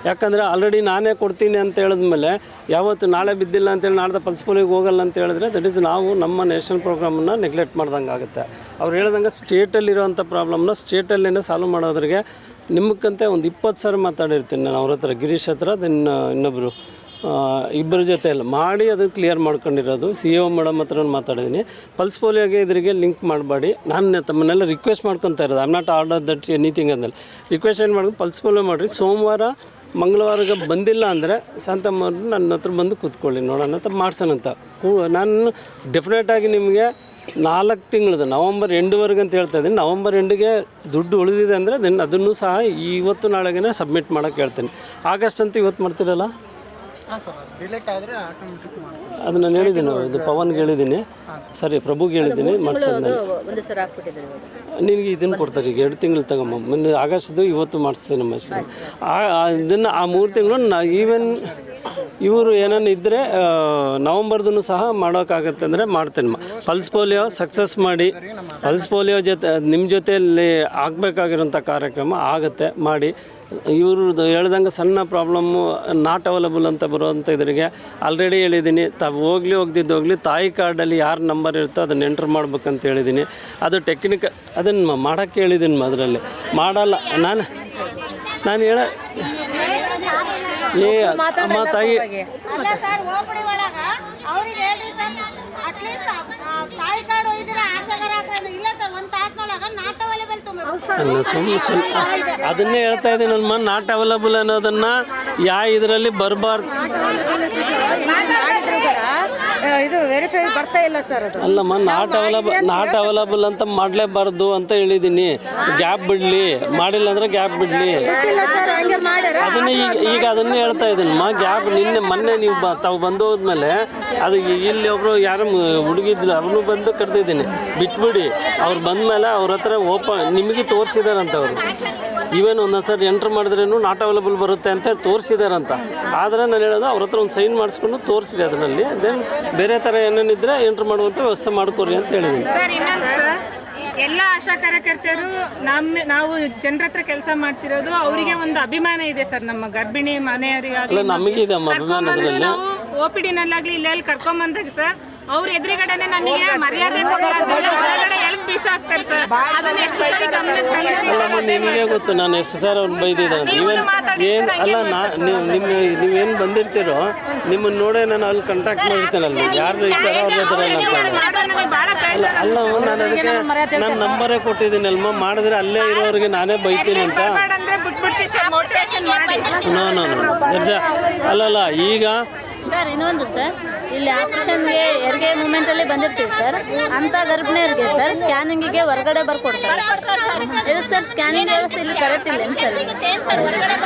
ಯಾಕಂದರೆ ಆಲ್ರೆಡಿ ನಾನೇ ಕೊಡ್ತೀನಿ ಅಂತ ಹೇಳಿದ್ಮೇಲೆ ಯಾವತ್ತು ನಾಳೆ ಬಿದ್ದಿಲ್ಲ ಅಂತೇಳಿ ನಾಡ್ದು ಪಲ್ಸ್ ಪೋಲಿಯೋಗೆ ಹೋಗಲ್ಲ ಅಂತ ಹೇಳಿದ್ರೆ ದಟ್ ಈಸ್ ನಾವು ನಮ್ಮ ನ್ಯಾಷನಲ್ ಪ್ರೋಗ್ರಾಮನ್ನು ನೆಗ್ಲೆಕ್ಟ್ ಮಾಡ್ದಂಗೆ ಆಗುತ್ತೆ. ಅವ್ರು ಹೇಳ್ದಂಗೆ ಸ್ಟೇಟಲ್ಲಿರೋವಂಥ ಪ್ರಾಬ್ಲಮ್ನ ಸ್ಟೇಟಲ್ಲೇ ಸಾಲ್ವ್ ಮಾಡೋದ್ರಿಗೆ ನಿಮ್ಮಕ್ಕಂತೆ ಒಂದು 20 ಸಾರಿ ಮಾತಾಡಿರ್ತೀನಿ ನಾನು ಅವ್ರ ಹತ್ರ, ಗಿರೀಶ್ ಹತ್ರ, ಇನ್ನೊಬ್ಬರು ಇಬ್ಬರ ಜೊತೆ ಎಲ್ಲ ಮಾಡಿ ಅದನ್ನು ಕ್ಲಿಯರ್ ಮಾಡ್ಕೊಂಡಿರೋದು. CEO ಮೇಡಮ್ ಹತ್ರ ಮಾತಾಡಿದ್ದೀನಿ. ಪಲ್ಸ್ ಪೋಲಿಯೋಗೆ ಇದ್ರಿಗೆ ಲಿಂಕ್ ಮಾಡಬೇಡಿ. ನಾನು ತಮ್ಮನ್ನೆಲ್ಲ ರಿಕ್ವೆಸ್ಟ್ ಮಾಡ್ಕೊತಾ ಇರೋದು, I am not order that anything ಅಂದಲ್ಲಿ ರಿಕ್ವೆಸ್ಟ್ ಏನು ಮಾಡ್ಕೊಂಡು ಪಲ್ಸ್ ಪೋಲಿಯೋ ಮಾಡಿರಿ. ಸೋಮವಾರ ಮಂಗಳವಾರಕ್ಕೆ ಬಂದಿಲ್ಲ ಅಂದರೆ ಶಾಂತಮ್ಮವ್ರು ನನ್ನ ಹತ್ರ ಬಂದು ಕೂತ್ಕೊಳ್ಳಿ, ನೋಡೋಣ ಅಂತ ಮಾಡ್ಸೋಣಂತ. ನಾನು ಡೆಫಿನೆಟಾಗಿ ನಿಮಗೆ 4 ತಿಂಗಳದು ನವಂಬರ್ ಎಂಡ್ವರೆಗೆ ಅಂತ ಹೇಳ್ತಾ ಇದ್ದೀನಿ. ನವಂಬರ್ ಎಂಡಿಗೆ ದುಡ್ಡು ಉಳಿದಿದೆ ಅಂದರೆ ದೆನ್ ಅದನ್ನು ಸಹ ಇವತ್ತು ನಾಳೆಗೆ ಸಬ್ಮಿಟ್ ಮಾಡೋಕ್ಕೆ ಹೇಳ್ತೀನಿ. ಆಗಸ್ಟ್ ಅಂತ ಇವತ್ತು ಮಾಡ್ತೀರಲ್ಲ, ಅದು ನಾನು ಹೇಳಿದ್ದೀನಿ, ಇದು ಪವನ್ಗೆ ಹೇಳಿದ್ದೀನಿ, ಸರಿ ಪ್ರಭುಗೆ ಹೇಳಿದ್ದೀನಿ, ಮಾಡಿಸೋದು ನಿನಗೆ ಇದನ್ನು ಕೊಡ್ತಾರೆ. ಈಗ 2 ತಿಂಗಳು ತಗೊಂಬ, ಮುಂದೆ ಆಗಸ್ಟ್ದು ಇವತ್ತು ಮಾಡಿಸ್ತೀನಿ ನಮ್ಮ ಅಷ್ಟೇ. ಇದನ್ನು ಆ 3 ತಿಂಗಳು ಈವನ್ ಇವರು ಏನೇನು ಇದ್ದರೆ ನವಂಬರ್ದೂ ಸಹ ಮಾಡೋಕ್ಕಾಗತ್ತೆ ಅಂದರೆ ಮಾಡ್ತೇನೆ. ಪಲ್ಸ್ ಪೋಲಿಯೋ ಸಕ್ಸಸ್ ಮಾಡಿ, ಪಲ್ಸ್ ಪೋಲಿಯೋ ಜೊತೆ ನಿಮ್ಮ ಜೊತೆಯಲ್ಲಿ ಆಗಬೇಕಾಗಿರೋಂಥ ಕಾರ್ಯಕ್ರಮ ಆಗುತ್ತೆ ಮಾಡಿ. ಇವರು ಹೇಳ್ದಂಗೆ ಸಣ್ಣ ಪ್ರಾಬ್ಲಮ್ಮು ನಾಟ್ ಅವೈಲಬಲ್ ಅಂತ ಬರುವಂಥ ಇದರಿಗೆ ಆಲ್ರೆಡಿ ಹೇಳಿದ್ದೀನಿ. ಹೋಗ್ಲಿ ಹೋಗ್ದಿದ್ದೋಗ್ಲಿ ತಾಯಿ ಕಾರ್ಡಲ್ಲಿ ಯಾರು ನಂಬರ್ ಇರುತ್ತೋ ಅದನ್ನು ಎಂಟ್ರ್ ಮಾಡ್ಬೇಕಂತ ಹೇಳಿದ್ದೀನಿ. ಅದು ಟೆಕ್ನಿಕಲ್, ಅದನ್ನು ಮಾಡೋಕ್ಕೆ ಹೇಳಿದ್ದೀನಿ. ಅದರಲ್ಲಿ ಮಾಡಲ್ಲ ನಾನು ಹೇಳ ಅಮ್ಮ ತಾಯಿ ಅದನ್ನೇ ಹೇಳ್ತಾ ಇದ್ದೀನಿ ನಮ್ಮ ನಾಟ್ ಅವೈಲಬಲ್ ಅನ್ನೋದನ್ನು ಇದರಲ್ಲಿ ಬರಬಾರ್ದು. ಇದು ವೆರಿಫೈ ಬರ್ತಾ ಇಲ್ಲ ಸರ್. ಅಲ್ಲಮ್ಮ, ನಾಟ್ ಅವೈಲಬಲ್ ಅಂತ ಮಾಡಲೇಬಾರ್ದು ಅಂತ ಹೇಳಿದ್ದೀನಿ. ಗ್ಯಾಪ್ ಬಿಡಲಿ, ಮಾಡಿಲ್ಲ ಅಂದರೆ ಗ್ಯಾಪ್ ಬಿಡಲಿ. ಅದನ್ನೇ ಈಗ ಅದನ್ನೇ ಹೇಳ್ತಾ ಇದ್ದೀನಮ್ಮ. ಗ್ಯಾಪ್ ಮೊನ್ನೆ ನೀವು ತಾವು ಬಂದು ಹೋದ್ಮೇಲೆ ಅದು ಇಲ್ಲಿ ಒಬ್ಬರು ಯಾರು ಹುಡುಗಿದ್ರು ಅವ್ರನ್ನೂ ಬಂದು ಕರೆದಿದ್ದೀನಿ. ಬಿಟ್ಬಿಡಿ, ಅವ್ರು ಬಂದಮೇಲೆ ಅವ್ರ ಹತ್ರ ನಿಮಗೆ ತೋರಿಸಿದಾರಂತ. ಅವರು ಈವನ್ ಒಂದೊಂದು ಸರಿ ಎಂಟ್ರ್ ಮಾಡಿದ್ರೇನು ನಾಟ್ ಅವೈಲಬಲ್ ಬರುತ್ತೆ ಅಂತ ತೋರಿಸಿದಾರಂತ. ಆದರೆ ನಾನು ಹೇಳೋದು ಅವ್ರ ಹತ್ರ ಒಂದು ಸೈನ್ ಮಾಡಿಸ್ಕೊಂಡು ತೋರಿಸಿರಿ ಅದರಲ್ಲಿ. ದೆನ್ ಬೇರೆ ಥರ ಏನೇನಿದ್ರೆ ಎಂಟ್ರ್ ಮಾಡುವಂಥ ವ್ಯವಸ್ಥೆ ಮಾಡ್ಕೊರಿ ಅಂತ ಹೇಳಿದ್ದೀನಿ. ಸರ್ ಇನ್ನೊಂದು ಸರ್, ಎಲ್ಲ ಆಶಾ ಕಾರ್ಯಕರ್ತರು ನಾವು ಜನರ ಹತ್ರ ಕೆಲಸ ಮಾಡ್ತಿರೋದು ಅವರಿಗೆ ಒಂದು ಅಭಿಮಾನ ಇದೆ ಸರ್. ನಮ್ಮ ಗರ್ಭಿಣಿ ಮನೆಯವರಿಗಾಗಲಿ ನಮಗಿದೆ ಅಭಿಮಾನ. ಅದರಲ್ಲಿ ನಾವು OPD ನಲ್ಲಾಗಲಿ ಇಲ್ಲೆಲ್ಲಿ ಕರ್ಕೊಂಬಂದಾಗ ಸರ್ ಅವ್ರ ಎದುರುಗಡೆನೆ ನನಗೆ ಮರ್ಯಾದೆ ಎಳ್ದು ಬೀಸಾಕ್ತಾರೆ ಸರ್. ಅದನ್ನ ಎಷ್ಟು ಸರಿ ಗಮನಕ್ಕೆ ಅಲ್ಲಮ್ಮ, ನಿಮಗೆ ಗೊತ್ತು ನಾನು ಎಷ್ಟು ಸಾರಿ ಅವ್ನು ಬೈದಿದ್ದೆ ಅಂತ. ಏನು ಅಲ್ಲ, ನೀವೇನು ಬಂದಿರ್ತೀರೋ ನಿಮ್ಮನ್ನು ನೋಡೇ ನಾನು ಅಲ್ಲಿ ಕಾಂಟ್ಯಾಕ್ಟ್ ಮಾಡಿರ್ತೇನಲ್ಲ, ಯಾರು ಇರ್ತಾರೋ ಅವ್ರ ಹತ್ರ ಅಲ್ಲಮ್ಮ. ನಾನು ಅದಕ್ಕೆ ನಾನು ನಂಬರೇ ಕೊಟ್ಟಿದ್ದೀನಲ್ಮ, ಮಾಡಿದ್ರೆ ಅಲ್ಲೇ ಇರೋರಿಗೆ ನಾನೇ ಬೈತೀನಿ ಅಂತ. ಅಲ್ಲಲ್ಲ ಈಗ ಸರ್ ಇನ್ನೊಂದು ಸರ್, ಇಲ್ಲಿ ಆಪರೇಷನ್ಗೆ ಹೆರಿಗೆ ಮೂಮೆಂಟಲ್ಲಿ ಬಂದಿರ್ತೀವಿ ಸರ್. ಅಂಥ ಗರ್ಭಿಣಿಯರಿಗೆ ಸರ್ ಸ್ಕ್ಯಾನಿಂಗಿಗೆ ಹೊರಗಡೆ ಬರ್ಕೊಡ್ತಾರೆ. ಇದಕ್ಕೆ ಸರ್ ಸ್ಕ್ಯಾನಿಂಗ್ ವ್ಯವಸ್ಥೆ ಇಲ್ಲಿ ಕರೆಕ್ಟ್ ಇಲ್ಲ ಸರ್.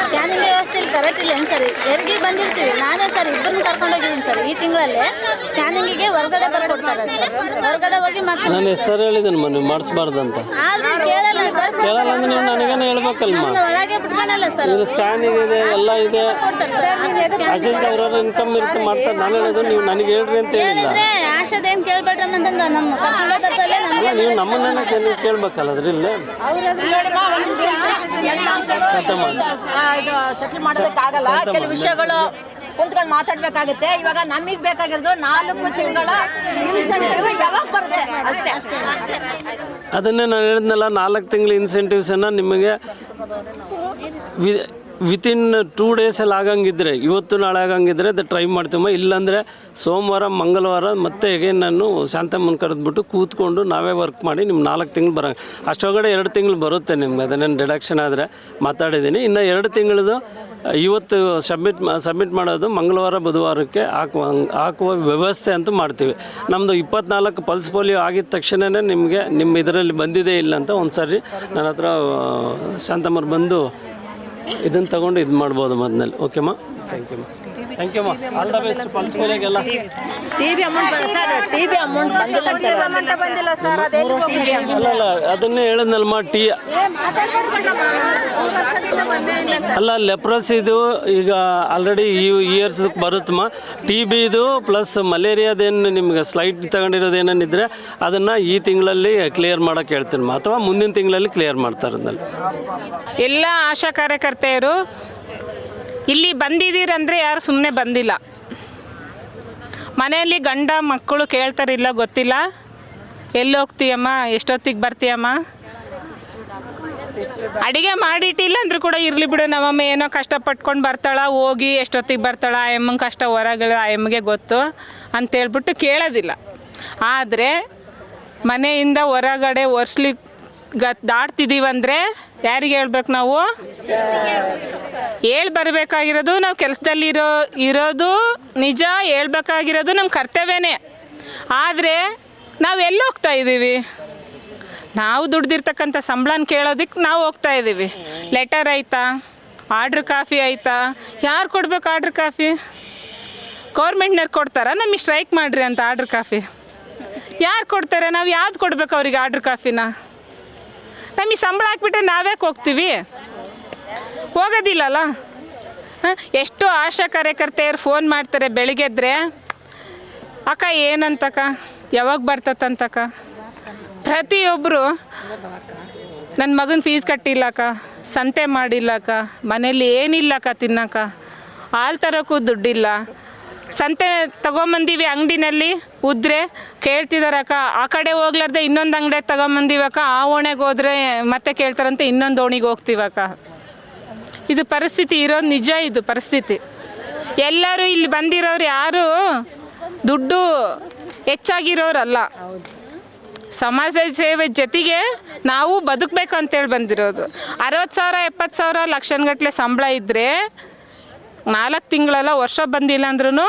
ಸ್ಕ್ಯಾನಿಂಗ್ ವ್ಯವಸ್ಥೆ ಇಲ್ಲಿ ಕರೆಕ್ಟ್ ಇಲ್ಲ ಸರ್. ಹೆರಿಗೆ ಬಂದಿರ್ತೀವಿ, ನಾನೇ ಸರ್ ಇಬ್ಬರನ್ನ ಕರ್ಕೊಂಡೋಗಿದ್ದೀನಿ ಸರ್. ಈ ತಿಂಗಳಲ್ಲಿ ಸ್ಕ್ಯಾನಿಂಗಿಗೆ ಹೊರಗಡೆ ಬರ್ಕೊಡ್ತಾರೆ ಸರ್. ಹೊರಗಡೆ ಹೋಗಿ ಮಾಡ್ತಾರೆ. ನಾನು ಹೆಸರು ಹೇಳಿದ್ದೀನಿ ನೀವು ಮಾಡಿಸ್ಬಾರ್ದು ಅಂತ. ಆದರೂ ಕೇಳಲ್ಲ ಸರ್. ಕೇಳಲ್ಲ ಅಂದ್ರೆ ನೀವು ನನಗೇನು ಹೇಳ್ಬೇಕಲ್ಮ. ಒಳಗೆ ಬಿಟ್ಕೊಳಲ್ಲ ಸರ್. ಇದು ಸ್ಕ್ಯಾನಿಂಗ್ ಇದೆ, ಎಲ್ಲ ಇದೆ. ಅಶೋಕ್ ಅವ್ರವ್ರ ಇನ್ಕಮ್ ಇರುತ್ತೆ ಮಾಡ್ತಾರೆ. ನಾನು ಹೇಳೋದು ನೀವು ನನಗೆ ಹೇಳ್ರಿ ಅಂತ ಹೇಳಿಲ್ಲ. ಆಶಾದೇನು ಕೇಳ್ಬೇಡ್ರಿ ಅಂತಂದ ನಮ್ಮ ಅಲ್ಲ, ನೀವು ನಮ್ಮನ್ನ ಕೇಳ್ಬೇಕಲ್ಲ ಅದ್ರಲ್ಲಿ. ಸೆಟ್ಲ್ ಮಾಡೋದಕ್ಕಾಗಲ್ಲ, ಕೆಲವು ವಿಷಯಗಳು ಕುಂತ್ಕೊಂಡು ಮಾತಾಡ್ಬೇಕಾಗುತ್ತೆ. ಇವಾಗ ನಮಗೆ ಬೇಕಾಗಿರೋದು 4 ತಿಂಗಳ ಯಾವಾಗ ಬರುತ್ತೆ ಅಷ್ಟೇ. ಅದನ್ನೇ ನಾನು ಹೇಳಿದ್ನಲ್ಲ, 4 ತಿಂಗಳ ಇನ್ಸೆಂಟಿವ್ಸನ್ನು ನಿಮಗೆ ವಿತಿನ್ 2 ಡೇಸಲ್ಲಿ ಆಗಂಗಿದ್ರೆ, ಇವತ್ತು ನಾಳೆ ಆಗಂಗಿದ್ರೆ ಅದು ಟ್ರೈ ಮಾಡ್ತೀವಿ. ಇಲ್ಲಾಂದರೆ ಸೋಮವಾರ ಮಂಗಳವಾರ ಮತ್ತೆ ಹೇಗೇನು ನಾನು ಶಾಂತಮ್ಮನ ಕರೆದ್ಬಿಟ್ಟು ಕೂತ್ಕೊಂಡು ನಾವೇ ವರ್ಕ್ ಮಾಡಿ ನಿಮ್ಮ 4 ತಿಂಗಳು ಬರೋಂಗೆ ಅಷ್ಟೊಳಗಡೆ 2 ತಿಂಗಳು ಬರುತ್ತೆ ನಿಮ್ಗೆ. ಅದನ್ನೇನು ಡಿಡಕ್ಷನ್ ಆದರೆ ಮಾತಾಡಿದ್ದೀನಿ. ಇನ್ನು 2 ತಿಂಗಳದು ಇವತ್ತು ಸಬ್ಮಿಟ್ ಮಾಡೋದು ಮಂಗಳವಾರ ಬುಧವಾರಕ್ಕೆ ಹಾಕುವ ವ್ಯವಸ್ಥೆ ಅಂತೂ ಮಾಡ್ತೀವಿ. ನಮ್ಮದು 24 ಪಲ್ಸ್ ಪೋಲಿಯೋ ಆಗಿದ ತಕ್ಷಣವೇ ನಿಮಗೆ ನಿಮ್ಮ ಇದರಲ್ಲಿ ಬಂದಿದೆ ಇಲ್ಲ ಅಂತ ಒಂದು ಸಾರಿ ನನ್ನ ಹತ್ರ ಶಾಂತಮ್ಮರು ಬಂದು ಇದನ್ನು ತಗೊಂಡು ಇದು ಮಾಡ್ಬೋದು ಮೊದಲಲ್ಲಿ. ಓಕೆಮ್ಮ, ಥ್ಯಾಂಕ್ ಯು. ಥ್ಯಾಂಕ್ ಯು ಅಮ್ಮ, ಆಲ್ ದ ಬೆಸ್ಟ್ ಪಲ್ಸ್ ಮೇಲೆಗೆಲ್ಲ. ಅಲ್ಲ ಅದನ್ನೇ ಹೇಳಿದ್ನಲ್ಲಮ್ಮ, ಅಲ್ಲ ಲೆಪ್ರಸಿದು ಈಗ ಆಲ್ರೆಡಿ ಈ ಇಯರ್ಸ್ ಬರುತ್ತಮ್ಮ. TB ಇದು ಪ್ಲಸ್ ಮಲೇರಿಯಾದೇನು ನಿಮ್ಗೆ ಸ್ಲೈಟ್ ತಗೊಂಡಿರೋದು ಏನೇನಿದ್ರೆ ಅದನ್ನು ಈ ತಿಂಗಳಲ್ಲಿ ಕ್ಲಿಯರ್ ಮಾಡೋಕ್ಕೆ ಹೇಳ್ತೀನಮ್ಮ, ಅಥವಾ ಮುಂದಿನ ತಿಂಗಳಲ್ಲಿ ಕ್ಲಿಯರ್ ಮಾಡ್ತಾರೆ. ಅದನ್ನಲ್ಲಿ ಎಲ್ಲ ಆಶಾ ಕಾರ್ಯಕರ್ತೆಯರು ಇಲ್ಲಿ ಬಂದಿದ್ದೀರಂದರೆ ಯಾರು ಸುಮ್ಮನೆ ಬಂದಿಲ್ಲ. ಮನೆಯಲ್ಲಿ ಗಂಡ ಮಕ್ಕಳು ಕೇಳ್ತಾರಿಲ್ಲ, ಗೊತ್ತಿಲ್ಲ ಎಲ್ಲಿ ಹೋಗ್ತೀಯಮ್ಮ, ಎಷ್ಟೊತ್ತಿಗೆ ಬರ್ತೀಯಮ್ಮ, ಅಡುಗೆ ಮಾಡಿಟ್ಟಿಲ್ಲ ಅಂದರೂ ಕೂಡ ಇರಲಿ ಬಿಡು ನಮ್ಮಮ್ಮ ಏನೋ ಕಷ್ಟಪಟ್ಕೊಂಡು ಬರ್ತಾಳ, ಹೋಗಿ ಎಷ್ಟೊತ್ತಿಗೆ ಬರ್ತಾಳ, ಆ ಎಮ್ಮಂಗೆ ಕಷ್ಟ ಹೊರಗೆ ಆ ಎಮ್ಮಗೆ ಗೊತ್ತು ಅಂತೇಳ್ಬಿಟ್ಟು ಕೇಳೋದಿಲ್ಲ. ಆದರೆ ಮನೆಯಿಂದ ಹೊರಗಡೆ ಒರೆಸ್ಲಿಕ್ಕೆ ದಾಟ್ತಿದ್ದೀವಂದರೆ ಯಾರಿಗೆ ಹೇಳ್ಬೇಕು ನಾವು? ಹೇಳಿ ಬರಬೇಕಾಗಿರೋದು ನಾವು ಕೆಲಸದಲ್ಲಿ ಇರೋದು ನಿಜ, ಹೇಳ್ಬೇಕಾಗಿರೋದು ನಮ್ಮ ಕರ್ತವ್ಯನೇ. ಆದರೆ ನಾವು ಎಲ್ಲಿ ಹೋಗ್ತಾ ಇದ್ದೀವಿ? ನಾವು ದುಡ್ದಿರ್ತಕ್ಕಂಥ ಸಂಬಳನ ಕೇಳೋದಕ್ಕೆ ನಾವು ಹೋಗ್ತಾ ಇದ್ದೀವಿ. ಲೆಟರ್ ಆಯ್ತಾ, ಆರ್ಡ್ರ್ ಕಾಫಿ ಆಯ್ತಾ, ಯಾರು ಕೊಡ್ಬೇಕು ಆರ್ಡ್ರ್ ಕಾಫಿ? ಗೌರ್ಮೆಂಟ್ನವ್ರು ಕೊಡ್ತಾರಾ ನಮಗೆ ಸ್ಟ್ರೈಕ್ ಮಾಡಿರಿ ಅಂತ ಆರ್ಡ್ರ್ ಕಾಫಿ? ಯಾರು ಕೊಡ್ತಾರೆ? ನಾವು ಯಾವ್ದು ಕೊಡ್ಬೇಕು ಅವ್ರಿಗೆ ಆರ್ಡ್ರ್ ಕಾಫಿನ? ನಮಗೆ ಸಂಬಳ ಹಾಕ್ಬಿಟ್ರೆ ನಾವ್ಯಾಕೆ ಹೋಗ್ತೀವಿ? ಹೋಗೋದಿಲ್ಲಲ್ಲ. ಎಷ್ಟು ಆಶಾ ಕಾರ್ಯಕರ್ತೆಯರು ಫೋನ್ ಮಾಡ್ತಾರೆ ಬೆಳಿಗ್ಗೆದ್ರೆ, ಅಕ್ಕ ಏನಂತಕ್ಕ, ಯಾವಾಗ ಬರ್ತದಂತಕ್ಕ. ಪ್ರತಿಯೊಬ್ಬರು ನನ್ನ ಮಗನ ಫೀಸ್ ಕಟ್ಟಿಲ್ಲಕ್ಕ, ಸಂತೆ ಮಾಡಿಲ್ಲಕ್ಕ, ಮನೇಲಿ ಏನಿಲ್ಲಕ್ಕ ತಿನ್ನಕ್ಕ, ಹಾಲು ತರೋಕ್ಕೂ ದುಡ್ಡಿಲ್ಲ, ಸಂತೆ ತಗೊಂಬಂದೀವಿ ಅಂಗಡಿನಲ್ಲಿ ಉದ್ರೆ ಕೇಳ್ತಿದಾರಕ್ಕ, ಆ ಕಡೆ ಹೋಗ್ಲಾರ್ದೆ ಇನ್ನೊಂದು ಅಂಗಡಿ ತಗೊಂಬಂದಿವಕ್ಕ, ಆ ಓಣೆಗೆ ಹೋದ್ರೆ ಮತ್ತೆ ಕೇಳ್ತಾರಂತೆ ಇನ್ನೊಂದು ಓಣಿಗೆ ಹೋಗ್ತೀವಕ್ಕ. ಇದು ಪರಿಸ್ಥಿತಿ ಇರೋದು ನಿಜ. ಇದು ಪರಿಸ್ಥಿತಿ. ಎಲ್ಲರೂ ಇಲ್ಲಿ ಬಂದಿರೋರು ಯಾರು ದುಡ್ಡು ಹೆಚ್ಚಾಗಿರೋರಲ್ಲ, ಸಮಾಜ ಸೇವೆ ಜೊತೆಗೆ ನಾವು ಬದುಕಬೇಕು ಅಂತೇಳಿ ಬಂದಿರೋದು. 60,000 70,000 ಲಕ್ಷಗಟ್ಟಲೆ ಸಂಬಳ ಇದ್ದರೆ 4 ತಿಂಗಳಲ್ಲ, ವರ್ಷ ಬಂದಿಲ್ಲ ಅಂದ್ರೂ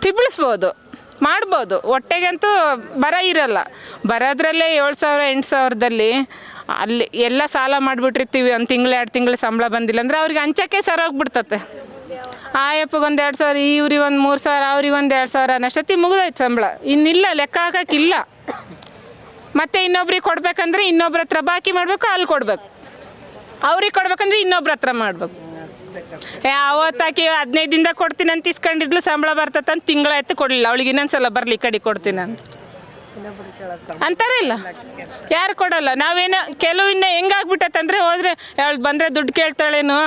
ತಿಬ್ಳಿಸ್ಬೋದು, ಮಾಡ್ಬೋದು. ಹೊಟ್ಟೆಗಂತೂ ಬರ ಇರಲ್ಲ. ಬರೋದ್ರಲ್ಲೇ 7,000 8,000ದಲ್ಲಿ ಅಲ್ಲಿ ಎಲ್ಲ ಸಾಲ ಮಾಡಿಬಿಟ್ಟಿರ್ತೀವಿ. 1 ತಿಂಗಳು 2 ತಿಂಗಳು ಸಂಬಳ ಬಂದಿಲ್ಲ ಅಂದರೆ ಅವ್ರಿಗೆ ಹಂಚಕ್ಕೆ ಸರೋಗ್ಬಿಡ್ತತೆ. ಆ ಯಪ್ಪಗೊಂದು 2,000, ಇವ್ರಿಗೆ ಒಂದು 3,000, ಅವ್ರಿಗೆ ಒಂದು 2,000 ಅನ್ನಷ್ಟೊತ್ತಿಗೆ ಮುಗಿದೋಯ್ತು ಸಂಬಳ. ಇನ್ನಿಲ್ಲ, ಲೆಕ್ಕ ಹಾಕೋಕ್ಕಿಲ್ಲ. ಮತ್ತು ಇನ್ನೊಬ್ರಿಗೆ ಕೊಡ್ಬೇಕಂದ್ರೆ ಇನ್ನೊಬ್ರ ಹತ್ರ ಬಾಕಿ ಮಾಡಬೇಕು, ಅಲ್ಲಿ ಕೊಡ್ಬೇಕು. ಅವ್ರಿಗೆ ಕೊಡ್ಬೇಕಂದ್ರೆ ಇನ್ನೊಬ್ರ ಹತ್ರ ಮಾಡಬೇಕು. ಅವತ್ತಾಕಿ 15 ದಿನದ ಕೊಡ್ತೀನಿ ಅಂತ ಇಸ್ಕೊಂಡಿದ್ಲು, ಸಂಬಳ ಬರ್ತಂತ ತಿಂಗಳಾಯ್ತು ಕೊಡಲಿಲ್ಲ. ಅವಳಿಗೆ ಇನ್ನೊಂದ್ಸಲ ಬರಲಿ ಕಡೆ ಕೊಡ್ತೀನಿ ಅಂತ ಅಂತಾರೆ. ಇಲ್ಲ, ಯಾರು ಕೊಡೋಲ್ಲ. ನಾವೇನೋ ಕೆಲವು ಇನ್ನೂ ಹೆಂಗಾಗ್ಬಿಟ್ಟತ್ತಂದರೆ ಹೋದರೆ ಅವಳು ಬಂದರೆ ದುಡ್ಡು ಕೇಳ್ತಾಳೇನು,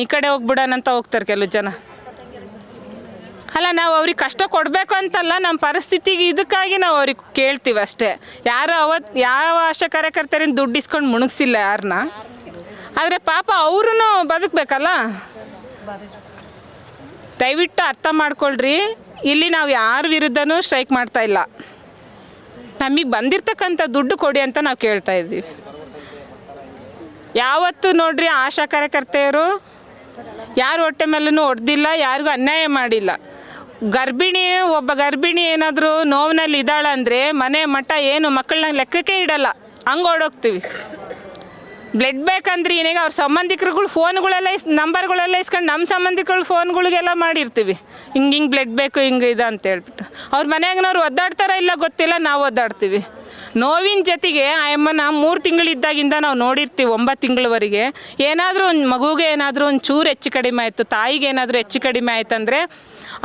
ಈ ಕಡೆ ಹೋಗ್ಬಿಡೋಣಂತ ಹೋಗ್ತಾರೆ ಕೆಲವು ಜನ. ಅಲ್ಲ, ನಾವು ಅವ್ರಿಗೆ ಕಷ್ಟ ಕೊಡಬೇಕು ಅಂತಲ್ಲ, ನಮ್ಮ ಪರಿಸ್ಥಿತಿಗೆ ಇದಕ್ಕಾಗಿ ನಾವು ಅವ್ರಿಗೆ ಕೇಳ್ತೀವಿ ಅಷ್ಟೇ. ಯಾರು ಯಾವ ಆಶಾ ಕಾರ್ಯಕರ್ತರಿಂದ ದುಡ್ಡು ಇಸ್ಕೊಂಡು ಮುಣಗಿಸಿಲ್ಲ ಯಾರನ್ನ. ಆದರೆ ಪಾಪ ಅವ್ರೂ ಬದುಕಬೇಕಲ್ಲ. ದಯವಿಟ್ಟು ಅರ್ಥ ಮಾಡ್ಕೊಳ್ರಿ. ಇಲ್ಲಿ ನಾವು ಯಾರ ವಿರುದ್ಧನೂ ಸ್ಟ್ರೈಕ್ ಮಾಡ್ತಾಯಿಲ್ಲ. ನಮಗೆ ಬಂದಿರ್ತಕ್ಕಂಥ ದುಡ್ಡು ಕೊಡಿ ಅಂತ ನಾವು ಕೇಳ್ತಾ ಇದ್ದೀವಿ. ಯಾವತ್ತೂ ನೋಡ್ರಿ ಆಶಾ ಕಾರ್ಯಕರ್ತೆಯರು ಯಾರು ಹೊಟ್ಟೆ ಮೇಲೂ ಹೊಡೆದಿಲ್ಲ, ಯಾರಿಗೂ ಅನ್ಯಾಯ ಮಾಡಿಲ್ಲ. ಒಬ್ಬ ಗರ್ಭಿಣಿ ಏನಾದರೂ ನೋವಿನಲ್ಲಿ ಇದ್ದಾಳಂದರೆ ಮನೆ ಮಠ ಏನು ಮಕ್ಕಳನ್ನ ಲೆಕ್ಕಕ್ಕೆ ಇಡಲ್ಲ, ಹಂಗೆ ಓಡೋಗ್ತೀವಿ. ಬ್ಲಡ್ ಬೇಕಂದ್ರೆ ಏನಾಗ ಅವ್ರ ಸಂಬಂಧಿಕರುಗಳು ಫೋನ್ಗಳೆಲ್ಲ ನಂಬರ್ಗಳೆಲ್ಲ ಇಸ್ಕೊಂಡು ನಮ್ಮ ಸಂಬಂಧಿಕರು ಫೋನ್ಗಳಿಗೆಲ್ಲ ಮಾಡಿರ್ತೀವಿ, ಹಿಂಗೆ ಬ್ಲಡ್ ಬೇಕು ಹಿಂಗೆ ಇದು ಅಂತ ಹೇಳ್ಬಿಟ್ಟು. ಅವ್ರ ಮನೆಯಾಗನವ್ರು ಒದ್ದಾಡ್ತಾರ ಇಲ್ಲ ಗೊತ್ತಿಲ್ಲ, ನಾವು ಒದ್ದಾಡ್ತೀವಿ. ನೋವಿನ ಜೊತೆಗೆ ಆ ಅಮ್ಮನ 3 ತಿಂಗಳಿದ್ದಾಗಿಂದ ನಾವು ನೋಡಿರ್ತೀವಿ 9 ತಿಂಗಳವರೆಗೆ. ಏನಾದರೂ ಒಂದು ಮಗುಗೆ ಏನಾದರೂ ಒಂದು ಚೂರು ಹೆಚ್ಚು ಕಡಿಮೆ ಆಯಿತು, ತಾಯಿಗೆ ಏನಾದರೂ ಹೆಚ್ಚು ಕಡಿಮೆ ಆಯ್ತಂದರೆ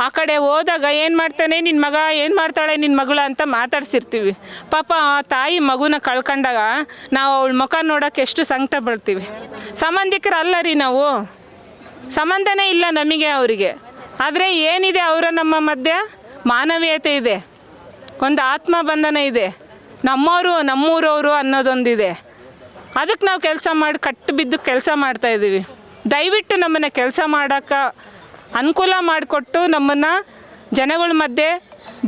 ಆ ಕಡೆ ಹೋದಾಗ ಏನು ಮಾಡ್ತಾನೆ ನಿನ್ನ ಮಗ, ಏನು ಮಾಡ್ತಾಳೆ ನಿನ್ನ ಮಗಳ ಅಂತ ಮಾತಾಡ್ಸಿರ್ತೀವಿ. ಪಾಪ ಆ ತಾಯಿ ಮಗುನ ಕಳ್ಕೊಂಡಾಗ ನಾವು ಅವಳ ಮುಖ ನೋಡೋಕ್ಕೆ ಎಷ್ಟು ಸಂಕಟ ಬೀಳ್ತೀವಿ. ಸಂಬಂಧಿಕರಲ್ಲ ರೀ ನಾವು, ಸಂಬಂಧನೇ ಇಲ್ಲ ನಮಗೆ ಅವರಿಗೆ. ಆದರೆ ಏನಿದೆ ಅವರ ನಮ್ಮ ಮಧ್ಯೆ ಮಾನವೀಯತೆ ಇದೆ, ಒಂದು ಆತ್ಮ ಬಂಧನ ಇದೆ, ನಮ್ಮವರು ನಮ್ಮೂರವರು ಅನ್ನೋದೊಂದಿದೆ. ಅದಕ್ಕೆ ನಾವು ಕೆಲಸ ಮಾಡಿ ಕಟ್ಟು ಬಿದ್ದು ಕೆಲಸ ಮಾಡ್ತಾಯಿದ್ದೀವಿ. ದಯವಿಟ್ಟು ನಮ್ಮನ್ನು ಕೆಲಸ ಮಾಡೋಕ್ಕೆ ಅನುಕೂಲ ಮಾಡಿಕೊಟ್ಟು ನಮ್ಮನ್ನು ಜನಗಳ ಮಧ್ಯೆ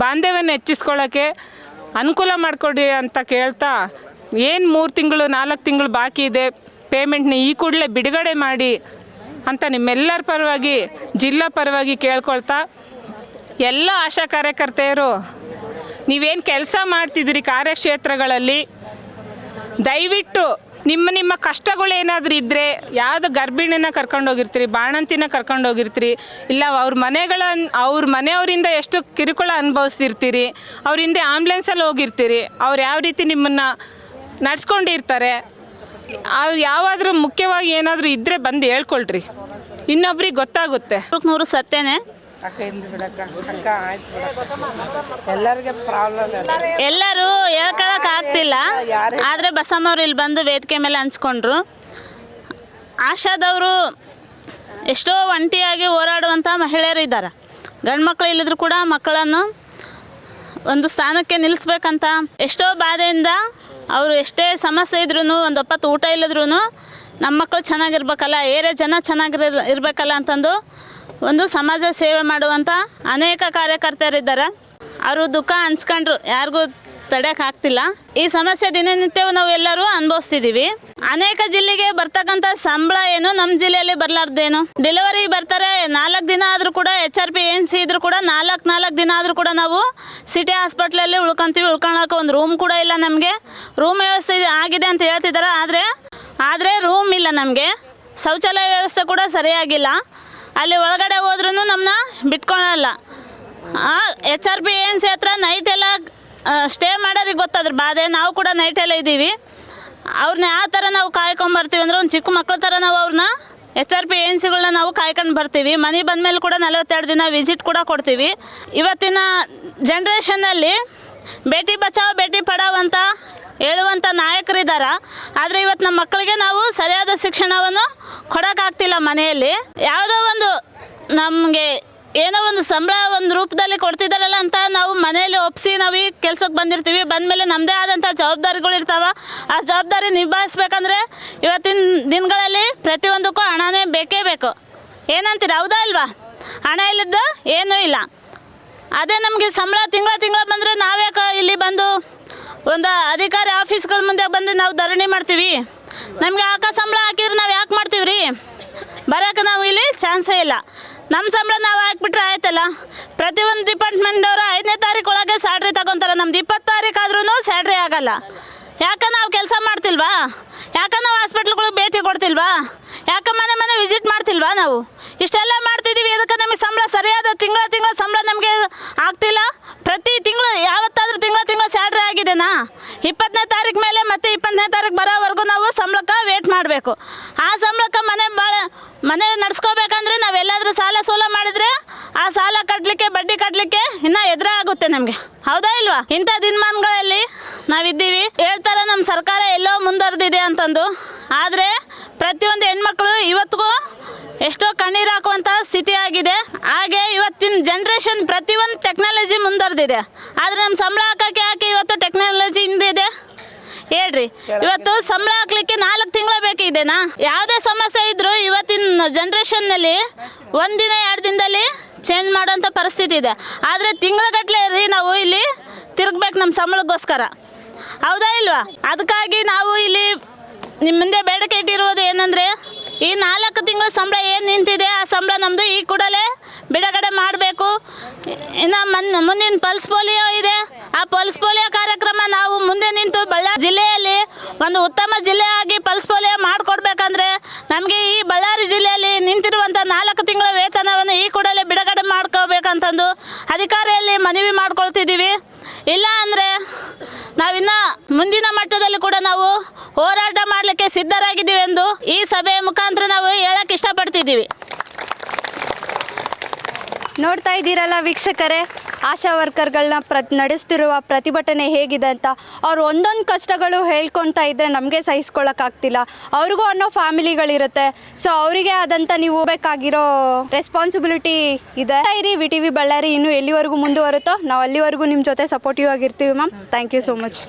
ಬಾಂಧವ್ಯವನ್ನು ಹೆಚ್ಚಿಸ್ಕೊಳ್ಳೋಕ್ಕೆ ಅನುಕೂಲ ಮಾಡಿಕೊಡಿ ಅಂತ ಕೇಳ್ತಾ, ಏನು 3 ತಿಂಗಳು 4 ತಿಂಗಳು ಬಾಕಿ ಇದೆ ಪೇಮೆಂಟ್ನ ಈ ಕೂಡಲೇ ಬಿಡುಗಡೆ ಮಾಡಿ ಅಂತ ನಿಮ್ಮೆಲ್ಲರ ಪರವಾಗಿ ಜಿಲ್ಲಾ ಪರವಾಗಿ ಕೇಳ್ಕೊಳ್ತಾ, ಎಲ್ಲ ಆಶಾ ಕಾರ್ಯಕರ್ತೆಯರು ನೀವೇನು ಕೆಲಸ ಮಾಡ್ತಿದ್ದೀರಿ ಕಾರ್ಯಕ್ಷೇತ್ರಗಳಲ್ಲಿ, ದಯವಿಟ್ಟು ನಿಮ್ಮ ಕಷ್ಟಗಳು ಏನಾದರೂ ಇದ್ದರೆ ಯಾವುದು ಗರ್ಭಿಣಿನ ಕರ್ಕೊಂಡೋಗಿರ್ತೀರಿ, ಬಾಣಂತಿನ ಕರ್ಕೊಂಡೋಗಿರ್ತೀರಿ, ಇಲ್ಲ ಅವ್ರ ಮನೆಯವರಿಂದ ಎಷ್ಟು ಕಿರುಕುಳ ಅನುಭವಿಸಿರ್ತೀರಿ, ಅವ್ರ ಹಿಂದೆ ಆಂಬ್ಯುಲೆನ್ಸಲ್ಲಿ ಹೋಗಿರ್ತೀರಿ, ಅವ್ರು ಯಾವ ರೀತಿ ನಿಮ್ಮನ್ನು ನಡ್ಸ್ಕೊಂಡಿರ್ತಾರೆ, ಅವ್ರು ಯಾವಾದರೂ ಮುಖ್ಯವಾಗಿ ಏನಾದರೂ ಇದ್ದರೆ ಬಂದು ಹೇಳ್ಕೊಳ್ರಿ, ಇನ್ನೊಬ್ರಿಗೆ ಗೊತ್ತಾಗುತ್ತೆ. 100 ಸತ್ಯನೇ. ಎಲ್ಲರೂ ಹೇಳ್ಕೊಳಕ್ ಆಗ್ತಿಲ್ಲ, ಆದರೆ ಬಸಮ್ಮವ್ರು ಇಲ್ಲಿ ಬಂದು ವೇದಿಕೆ ಮೇಲೆ ಹಂಚ್ಕೊಂಡ್ರು. ಆಶಾದವರು ಎಷ್ಟೋ ಒಂಟಿಯಾಗಿ ಹೋರಾಡುವಂಥ ಮಹಿಳೆಯರು ಇದ್ದಾರೆ. ಗಂಡು ಮಕ್ಕಳು ಇಲ್ಲಿದ್ರು ಕೂಡ ಮಕ್ಕಳನ್ನು ಒಂದು ಸ್ಥಾನಕ್ಕೆ ನಿಲ್ಲಿಸ್ಬೇಕಂತ ಎಷ್ಟೋ ಬಾಧೆಯಿಂದ ಅವರು ಎಷ್ಟೇ ಸಮಸ್ಯೆ ಇದ್ರೂ, ಒಂದು ಒಪ್ಪತ್ತು ಊಟ ಇಲ್ಲದ್ರೂ ನಮ್ಮ ಮಕ್ಕಳು ಚೆನ್ನಾಗಿರ್ಬೇಕಲ್ಲ, ಏರಿಯಾ ಜನ ಇರಬೇಕಲ್ಲ ಅಂತಂದು ಒಂದು ಸಮಾಜ ಸೇವೆ ಮಾಡುವಂಥ ಅನೇಕ ಕಾರ್ಯಕರ್ತರಿದ್ದಾರೆ. ಅವರು ದುಃಖ ಹಂಚ್ಕೊಂಡ್ರು, ಯಾರಿಗೂ ತಡೆಯೋಕ್ಕಾಗ್ತಿಲ್ಲ. ಈ ಸಮಸ್ಯೆ ದಿನನಿತ್ಯವೂ ನಾವು ಎಲ್ಲರೂ ಅನುಭವಿಸ್ತಿದ್ದೀವಿ. ಅನೇಕ ಜಿಲ್ಲೆಗೆ ಬರ್ತಕ್ಕಂಥ ಸಂಬಳ ಏನು ನಮ್ಮ ಜಿಲ್ಲೆಯಲ್ಲಿ ಬರಲಾರ್ದೇನು. ಡೆಲಿವರಿ ಬರ್ತಾರೆ 4 ದಿನ ಆದರೂ ಕೂಡ HRP ANC ಇದ್ರೂ ಕೂಡ 4 ದಿನ ಆದರೂ ಕೂಡ ನಾವು ಸಿಟಿ ಹಾಸ್ಪಿಟ್ಲಲ್ಲಿ ಉಳ್ಕೊಳಕ್ಕೆ ಒಂದು ರೂಮ್ ಕೂಡ ಇಲ್ಲ. ನಮಗೆ ರೂಮ್ ವ್ಯವಸ್ಥೆ ಆಗಿದೆ ಅಂತ ಹೇಳ್ತಿದ್ದಾರೆ, ಆದರೆ ರೂಮ್ ಇಲ್ಲ. ನಮಗೆ ಶೌಚಾಲಯ ವ್ಯವಸ್ಥೆ ಕೂಡ ಸರಿಯಾಗಿಲ್ಲ. ಅಲ್ಲಿ ಒಳಗಡೆ ಹೋದ್ರೂ ನಮ್ಮನ್ನ ಬಿಟ್ಕೊಳಲ್ಲ. HRP ANC ಹತ್ರ ನೈಟೆಲ್ಲ ಸ್ಟೇ ಮಾಡೋರಿಗೆ ಗೊತ್ತಾದ್ರ ಬಾಧೆ. ನಾವು ಕೂಡ ನೈಟೆಲ್ಲ ಇದ್ದೀವಿ. ಅವ್ರನ್ನ ಯಾವ ಥರ ನಾವು ಕಾಯ್ಕೊಂಬರ್ತೀವಿ ಅಂದರೆ ಒಂದು ಚಿಕ್ಕ ಮಕ್ಕಳ ಥರ ನಾವು ಅವ್ರನ್ನ HRP ANCಗಳನ್ನ ನಾವು ಕಾಯ್ಕೊಂಡು ಬರ್ತೀವಿ. ಮನೆ ಬಂದಮೇಲೆ ಕೂಡ 42 ದಿನ ವಿಸಿಟ್ ಕೂಡ ಕೊಡ್ತೀವಿ. ಇವತ್ತಿನ ಜನ್ರೇಷನ್ನಲ್ಲಿ ಬೇಟಿ ಬಚಾವ್ ಬೇಟಿ ಪಡಾವ್ ಅಂತ ಹೇಳುವಂಥ ನಾಯಕರಿದ್ದಾರೆ. ಆದರೆ ಇವತ್ತು ನಮ್ಮ ಮಕ್ಕಳಿಗೆ ನಾವು ಸರಿಯಾದ ಶಿಕ್ಷಣವನ್ನು ಕೊಡೋಕ್ಕಾಗ್ತಿಲ್ಲ. ಮನೆಯಲ್ಲಿ ಯಾವುದೋ ಒಂದು ನಮಗೆ ಏನೋ ಒಂದು ಸಂಬಳ ಒಂದು ರೂಪದಲ್ಲಿ ಕೊಡ್ತಿದ್ದಾರಲ್ಲ ಅಂತ ನಾವು ಮನೆಯಲ್ಲಿ ಒಪ್ಪಿಸಿ ನಾವು ಈ ಕೆಲ್ಸಕ್ಕೆ ಬಂದಿರ್ತೀವಿ. ಬಂದಮೇಲೆ ನಮ್ಮದೇ ಆದಂಥ ಜವಾಬ್ದಾರಿಗಳು ಇರ್ತಾವೆ. ಆ ಜವಾಬ್ದಾರಿ ನಿಭಾಯಿಸ್ಬೇಕಂದ್ರೆ ಇವತ್ತಿನ ದಿನಗಳಲ್ಲಿ ಪ್ರತಿಯೊಂದಕ್ಕೂ ಹಣನೇ ಬೇಕೇ ಬೇಕು. ಏನಂತೀರ, ಹೌದಾ ಇಲ್ವಾ? ಹಣ ಇಲ್ಲದ ಏನೂ ಇಲ್ಲ. ಅದೇ ನಮಗೆ ಸಂಬಳ ತಿಂಗಳ ಬಂದರೆ ನಾವ್ಯಾಕೆ ಇಲ್ಲಿ ಬಂದು ಒಂದು ಅಧಿಕಾರಿ ಆಫೀಸ್ಗಳ ಮುಂದೆ ಬಂದು ನಾವು ಧರಣಿ ಮಾಡ್ತೀವಿ? ನಮಗೆ ಸಂಬಳ ಹಾಕಿದ್ರೆ ನಾವು ಯಾಕೆ ಮಾಡ್ತೀವಿ ರೀ? ಬರೋಕೆ ನಾವು ಇಲ್ಲಿ ಚಾನ್ಸೇ ಇಲ್ಲ. ನಮ್ಮ ಸಂಬಳ ನಾವು ಹಾಕ್ಬಿಟ್ರೆ ಆಯ್ತಲ್ಲ. ಪ್ರತಿಯೊಂದು ಡಿಪಾರ್ಟ್ಮೆಂಟವರು 5ನೇ ತಾರೀಕು ಒಳಗೆ ಸ್ಯಾಲ್ರಿ ತಗೊತಾರೆ. ನಮ್ದು 20 ತಾರೀಕು ಆದ್ರೂ ಸ್ಯಾಲ್ರಿ ಆಗಲ್ಲ. ಯಾಕೆ ನಾವು ಕೆಲಸ ಮಾಡ್ತಿಲ್ವಾ? ಯಾಕೆ ನಾವು ಹಾಸ್ಪಿಟ್ಲ್ಗಳಿಗೆ ಭೇಟಿ ಕೊಡ್ತಿಲ್ವಾ? ಯಾಕೆ ಮನೆ ವಿಸಿಟ್ ಮಾಡ್ತಿಲ್ವಾ? ನಾವು ಇಷ್ಟೆಲ್ಲ ಮಾಡ್ತಿದ್ದೀವಿ. ಇದಕ್ಕೆ ನಮಗೆ ಸಂಬಳ ಸರಿಯಾದ ತಿಂಗಳ ಸಂಬಳ ನಮಗೆ ಆಗ್ತಿಲ್ಲ. ಪ್ರತಿ ತಿಂಗಳು ಯಾವತ್ತಾದ್ರೂ ತಿಂಗಳ ಸ್ಯಾಲ್ರಿ ಆಗಿದೆನಾ? 20ನೇ ತಾರೀಕು ಮೇಲೆ ಮತ್ತೆ 20ನೇ ತಾರೀಕು ಬರೋವರೆಗೂ ನಾವು ಸಂಬಳಕ್ಕೆ ವೇಟ್ ಮಾಡಬೇಕು. ಆ ಸಂಬಳಕ್ಕೆ ಮನೆ ನಡೆಸ್ಕೋಬೇಕಂದ್ರೆ ನಾವೆಲ್ಲಾದರೂ ಸಾಲ ಸೋಲ ಮಾಡಿದರೆ ಆ ಸಾಲ ಕಟ್ಟಲಿಕ್ಕೆ ಬಡ್ಡಿ ಕಟ್ಟಲಿಕ್ಕೆ ಇನ್ನೂ ಎದುರೇ ಆಗುತ್ತೆ ನಮಗೆ. ಹೌದಾ ಇಲ್ವಾ? ಇಂಥ ದಿನಮಾನಗಳಲ್ಲಿ ನಾವಿದ್ದೀವಿ. ಹೇಳ್ತಾರೆ ನಮ್ಮ ಸರ್ಕಾರ ಎಲ್ಲೋ ಮುಂದುವರೆದಿದೆ ಅಂತಂದು. ಆದರೆ ಪ್ರತಿಯೊಂದು ಹೆಣ್ಮಕ್ಳು ಇವತ್ತಿಗೂ ಎಷ್ಟೋ ಕಣ್ಣೀರು ಹಾಕುವಂಥ ಸ್ಥಿತಿ ಆಗಿದೆ. ಹಾಗೆ ಇವತ್ತಿನ ಜನ್ರೇಷನ್ ಪ್ರತಿಯೊಂದು ಟೆಕ್ನಾಲಜಿ ಮುಂದುವರೆದಿದೆ. ಆದರೆ ನಮ್ಮ ಸಂಬಳ ಹಾಕೋಕ್ಕೆ ಯಾಕೆ ಇವತ್ತು ಟೆಕ್ನಾಲಜಿ ಹಿಂದಿದೆ ಹೇಳ್ರಿ? ಇವತ್ತು ಸಂಬಳ ಹಾಕ್ಲಿಕ್ಕೆ 4 ತಿಂಗಳು ಬೇಕಿದೆನಾ? ಯಾವುದೇ ಸಮಸ್ಯೆ ಇದ್ದರೂ ಇವತ್ತಿನ ಜನ್ರೇಷನ್ನಲ್ಲಿ 1 ದಿನ 2 ದಿನದಲ್ಲಿ ಚೇಂಜ್ ಮಾಡೋಂಥ ಪರಿಸ್ಥಿತಿ ಇದೆ. ಆದರೆ ತಿಂಗಳಗಟ್ಟಲೆ ರೀ ನಾವು ಇಲ್ಲಿ ತಿರುಗಬೇಕು ನಮ್ಮ ಸಂಬಳಕ್ಕೋಸ್ಕರ. ಹೌದಾ ಇಲ್ವಾ? ಅದಕ್ಕಾಗಿ ನಾವು ಇಲ್ಲಿ ನಿಮ್ಮ ಮುಂದೆ ಬೇಡಿಕೆ ಇಟ್ಟಿರುವುದು ಏನಂದರೆ, ಈ 4 ತಿಂಗಳ ಸಂಬಳ ಏನು ನಿಂತಿದೆ ಆ ಸಂಬಳ ನಮ್ಮದು ಈ ಕೂಡಲೇ ಬಿಡುಗಡೆ ಮಾಡಬೇಕು. ಇನ್ನು ಮುಂದಿನ ಪಲ್ಸ್ ಪೋಲಿಯೋ ಇದೆ. ಆ ಪಲ್ಸ್ ಪೋಲಿಯೋ ಕಾರ್ಯಕ್ರಮ ನಾವು ಮುಂದೆ ನಿಂತು ಬಳ್ಳಾರಿ ಜಿಲ್ಲೆಯಲ್ಲಿ ಒಂದು ಉತ್ತಮ ಜಿಲ್ಲೆಯಾಗಿ ಪಲ್ಸ್ ಪೋಲಿಯೋ ಮಾಡಿಕೊಡ್ಬೇಕಂದ್ರೆ ನಮಗೆ ಈ ಬಳ್ಳಾರಿ ಜಿಲ್ಲೆಯಲ್ಲಿ ನಿಂತಿರುವಂಥ 4 ತಿಂಗಳ ವೇತನವನ್ನು ಈ ಕೂಡಲೇ ಬಿಡುಗಡೆ ಮಾಡ್ಕೋಬೇಕಂತಂದು ಅಧಿಕಾರಿಯಲ್ಲಿ ಮನವಿ ಮಾಡ್ಕೊಳ್ತಿದ್ದೀವಿ. ಇಲ್ಲ ಅಂದರೆ ನಾವಿನ್ನು ಮುಂದಿನ ಮಟ್ಟದಲ್ಲಿ ಕೂಡ ನಾವು ಹೋರಾಟ ಮಾಡಲಿಕ್ಕೆ ಸಿದ್ಧರಾಗಿದ್ದೀವಿ ಎಂದು ಈ ಸಭೆಯ ಮುಖಾಂತರ ನಾವು ಹೇಳಕ್ಕೆ ಇಷ್ಟಪಡ್ತಿದ್ದೀವಿ. ನೋಡ್ತಾ ಇದ್ದೀರಲ್ಲ ವೀಕ್ಷಕರೇ, ಆಶಾ ವರ್ಕರ್ಗಳನ್ನ ನಡೆಸ್ತಿರುವ ಪ್ರತಿಭಟನೆ ಹೇಗಿದೆ ಅಂತ. ಅವ್ರು ಒಂದೊಂದು ಕಷ್ಟಗಳು ಹೇಳ್ಕೊಳ್ತಾ ಇದ್ದರೆ ನಮಗೆ ಸಹಿಸ್ಕೊಳ್ಳೋಕ್ಕಾಗ್ತಿಲ್ಲ. ಅವ್ರಿಗೂ ಅನ್ನೋ ಫ್ಯಾಮಿಲಿಗಳಿರುತ್ತೆ. ಸೊ ಅವರಿಗೆ ಆದಂಥ ನೀವು ಬೇಕಾಗಿರೋ ರೆಸ್ಪಾನ್ಸಿಬಿಲಿಟಿ ಇದೆ. ಇರಿ VTV ಬಳ್ಳಾರಿ ಇನ್ನೂ ಎಲ್ಲಿವರೆಗೂ ಮುಂದುವರುತ್ತೋ ನಾವು ಅಲ್ಲಿವರೆಗೂ ನಿಮ್ಮ ಜೊತೆ ಸಪೋರ್ಟಿವ್ ಆಗಿರ್ತೀವಿ ma'am. Thank you so much.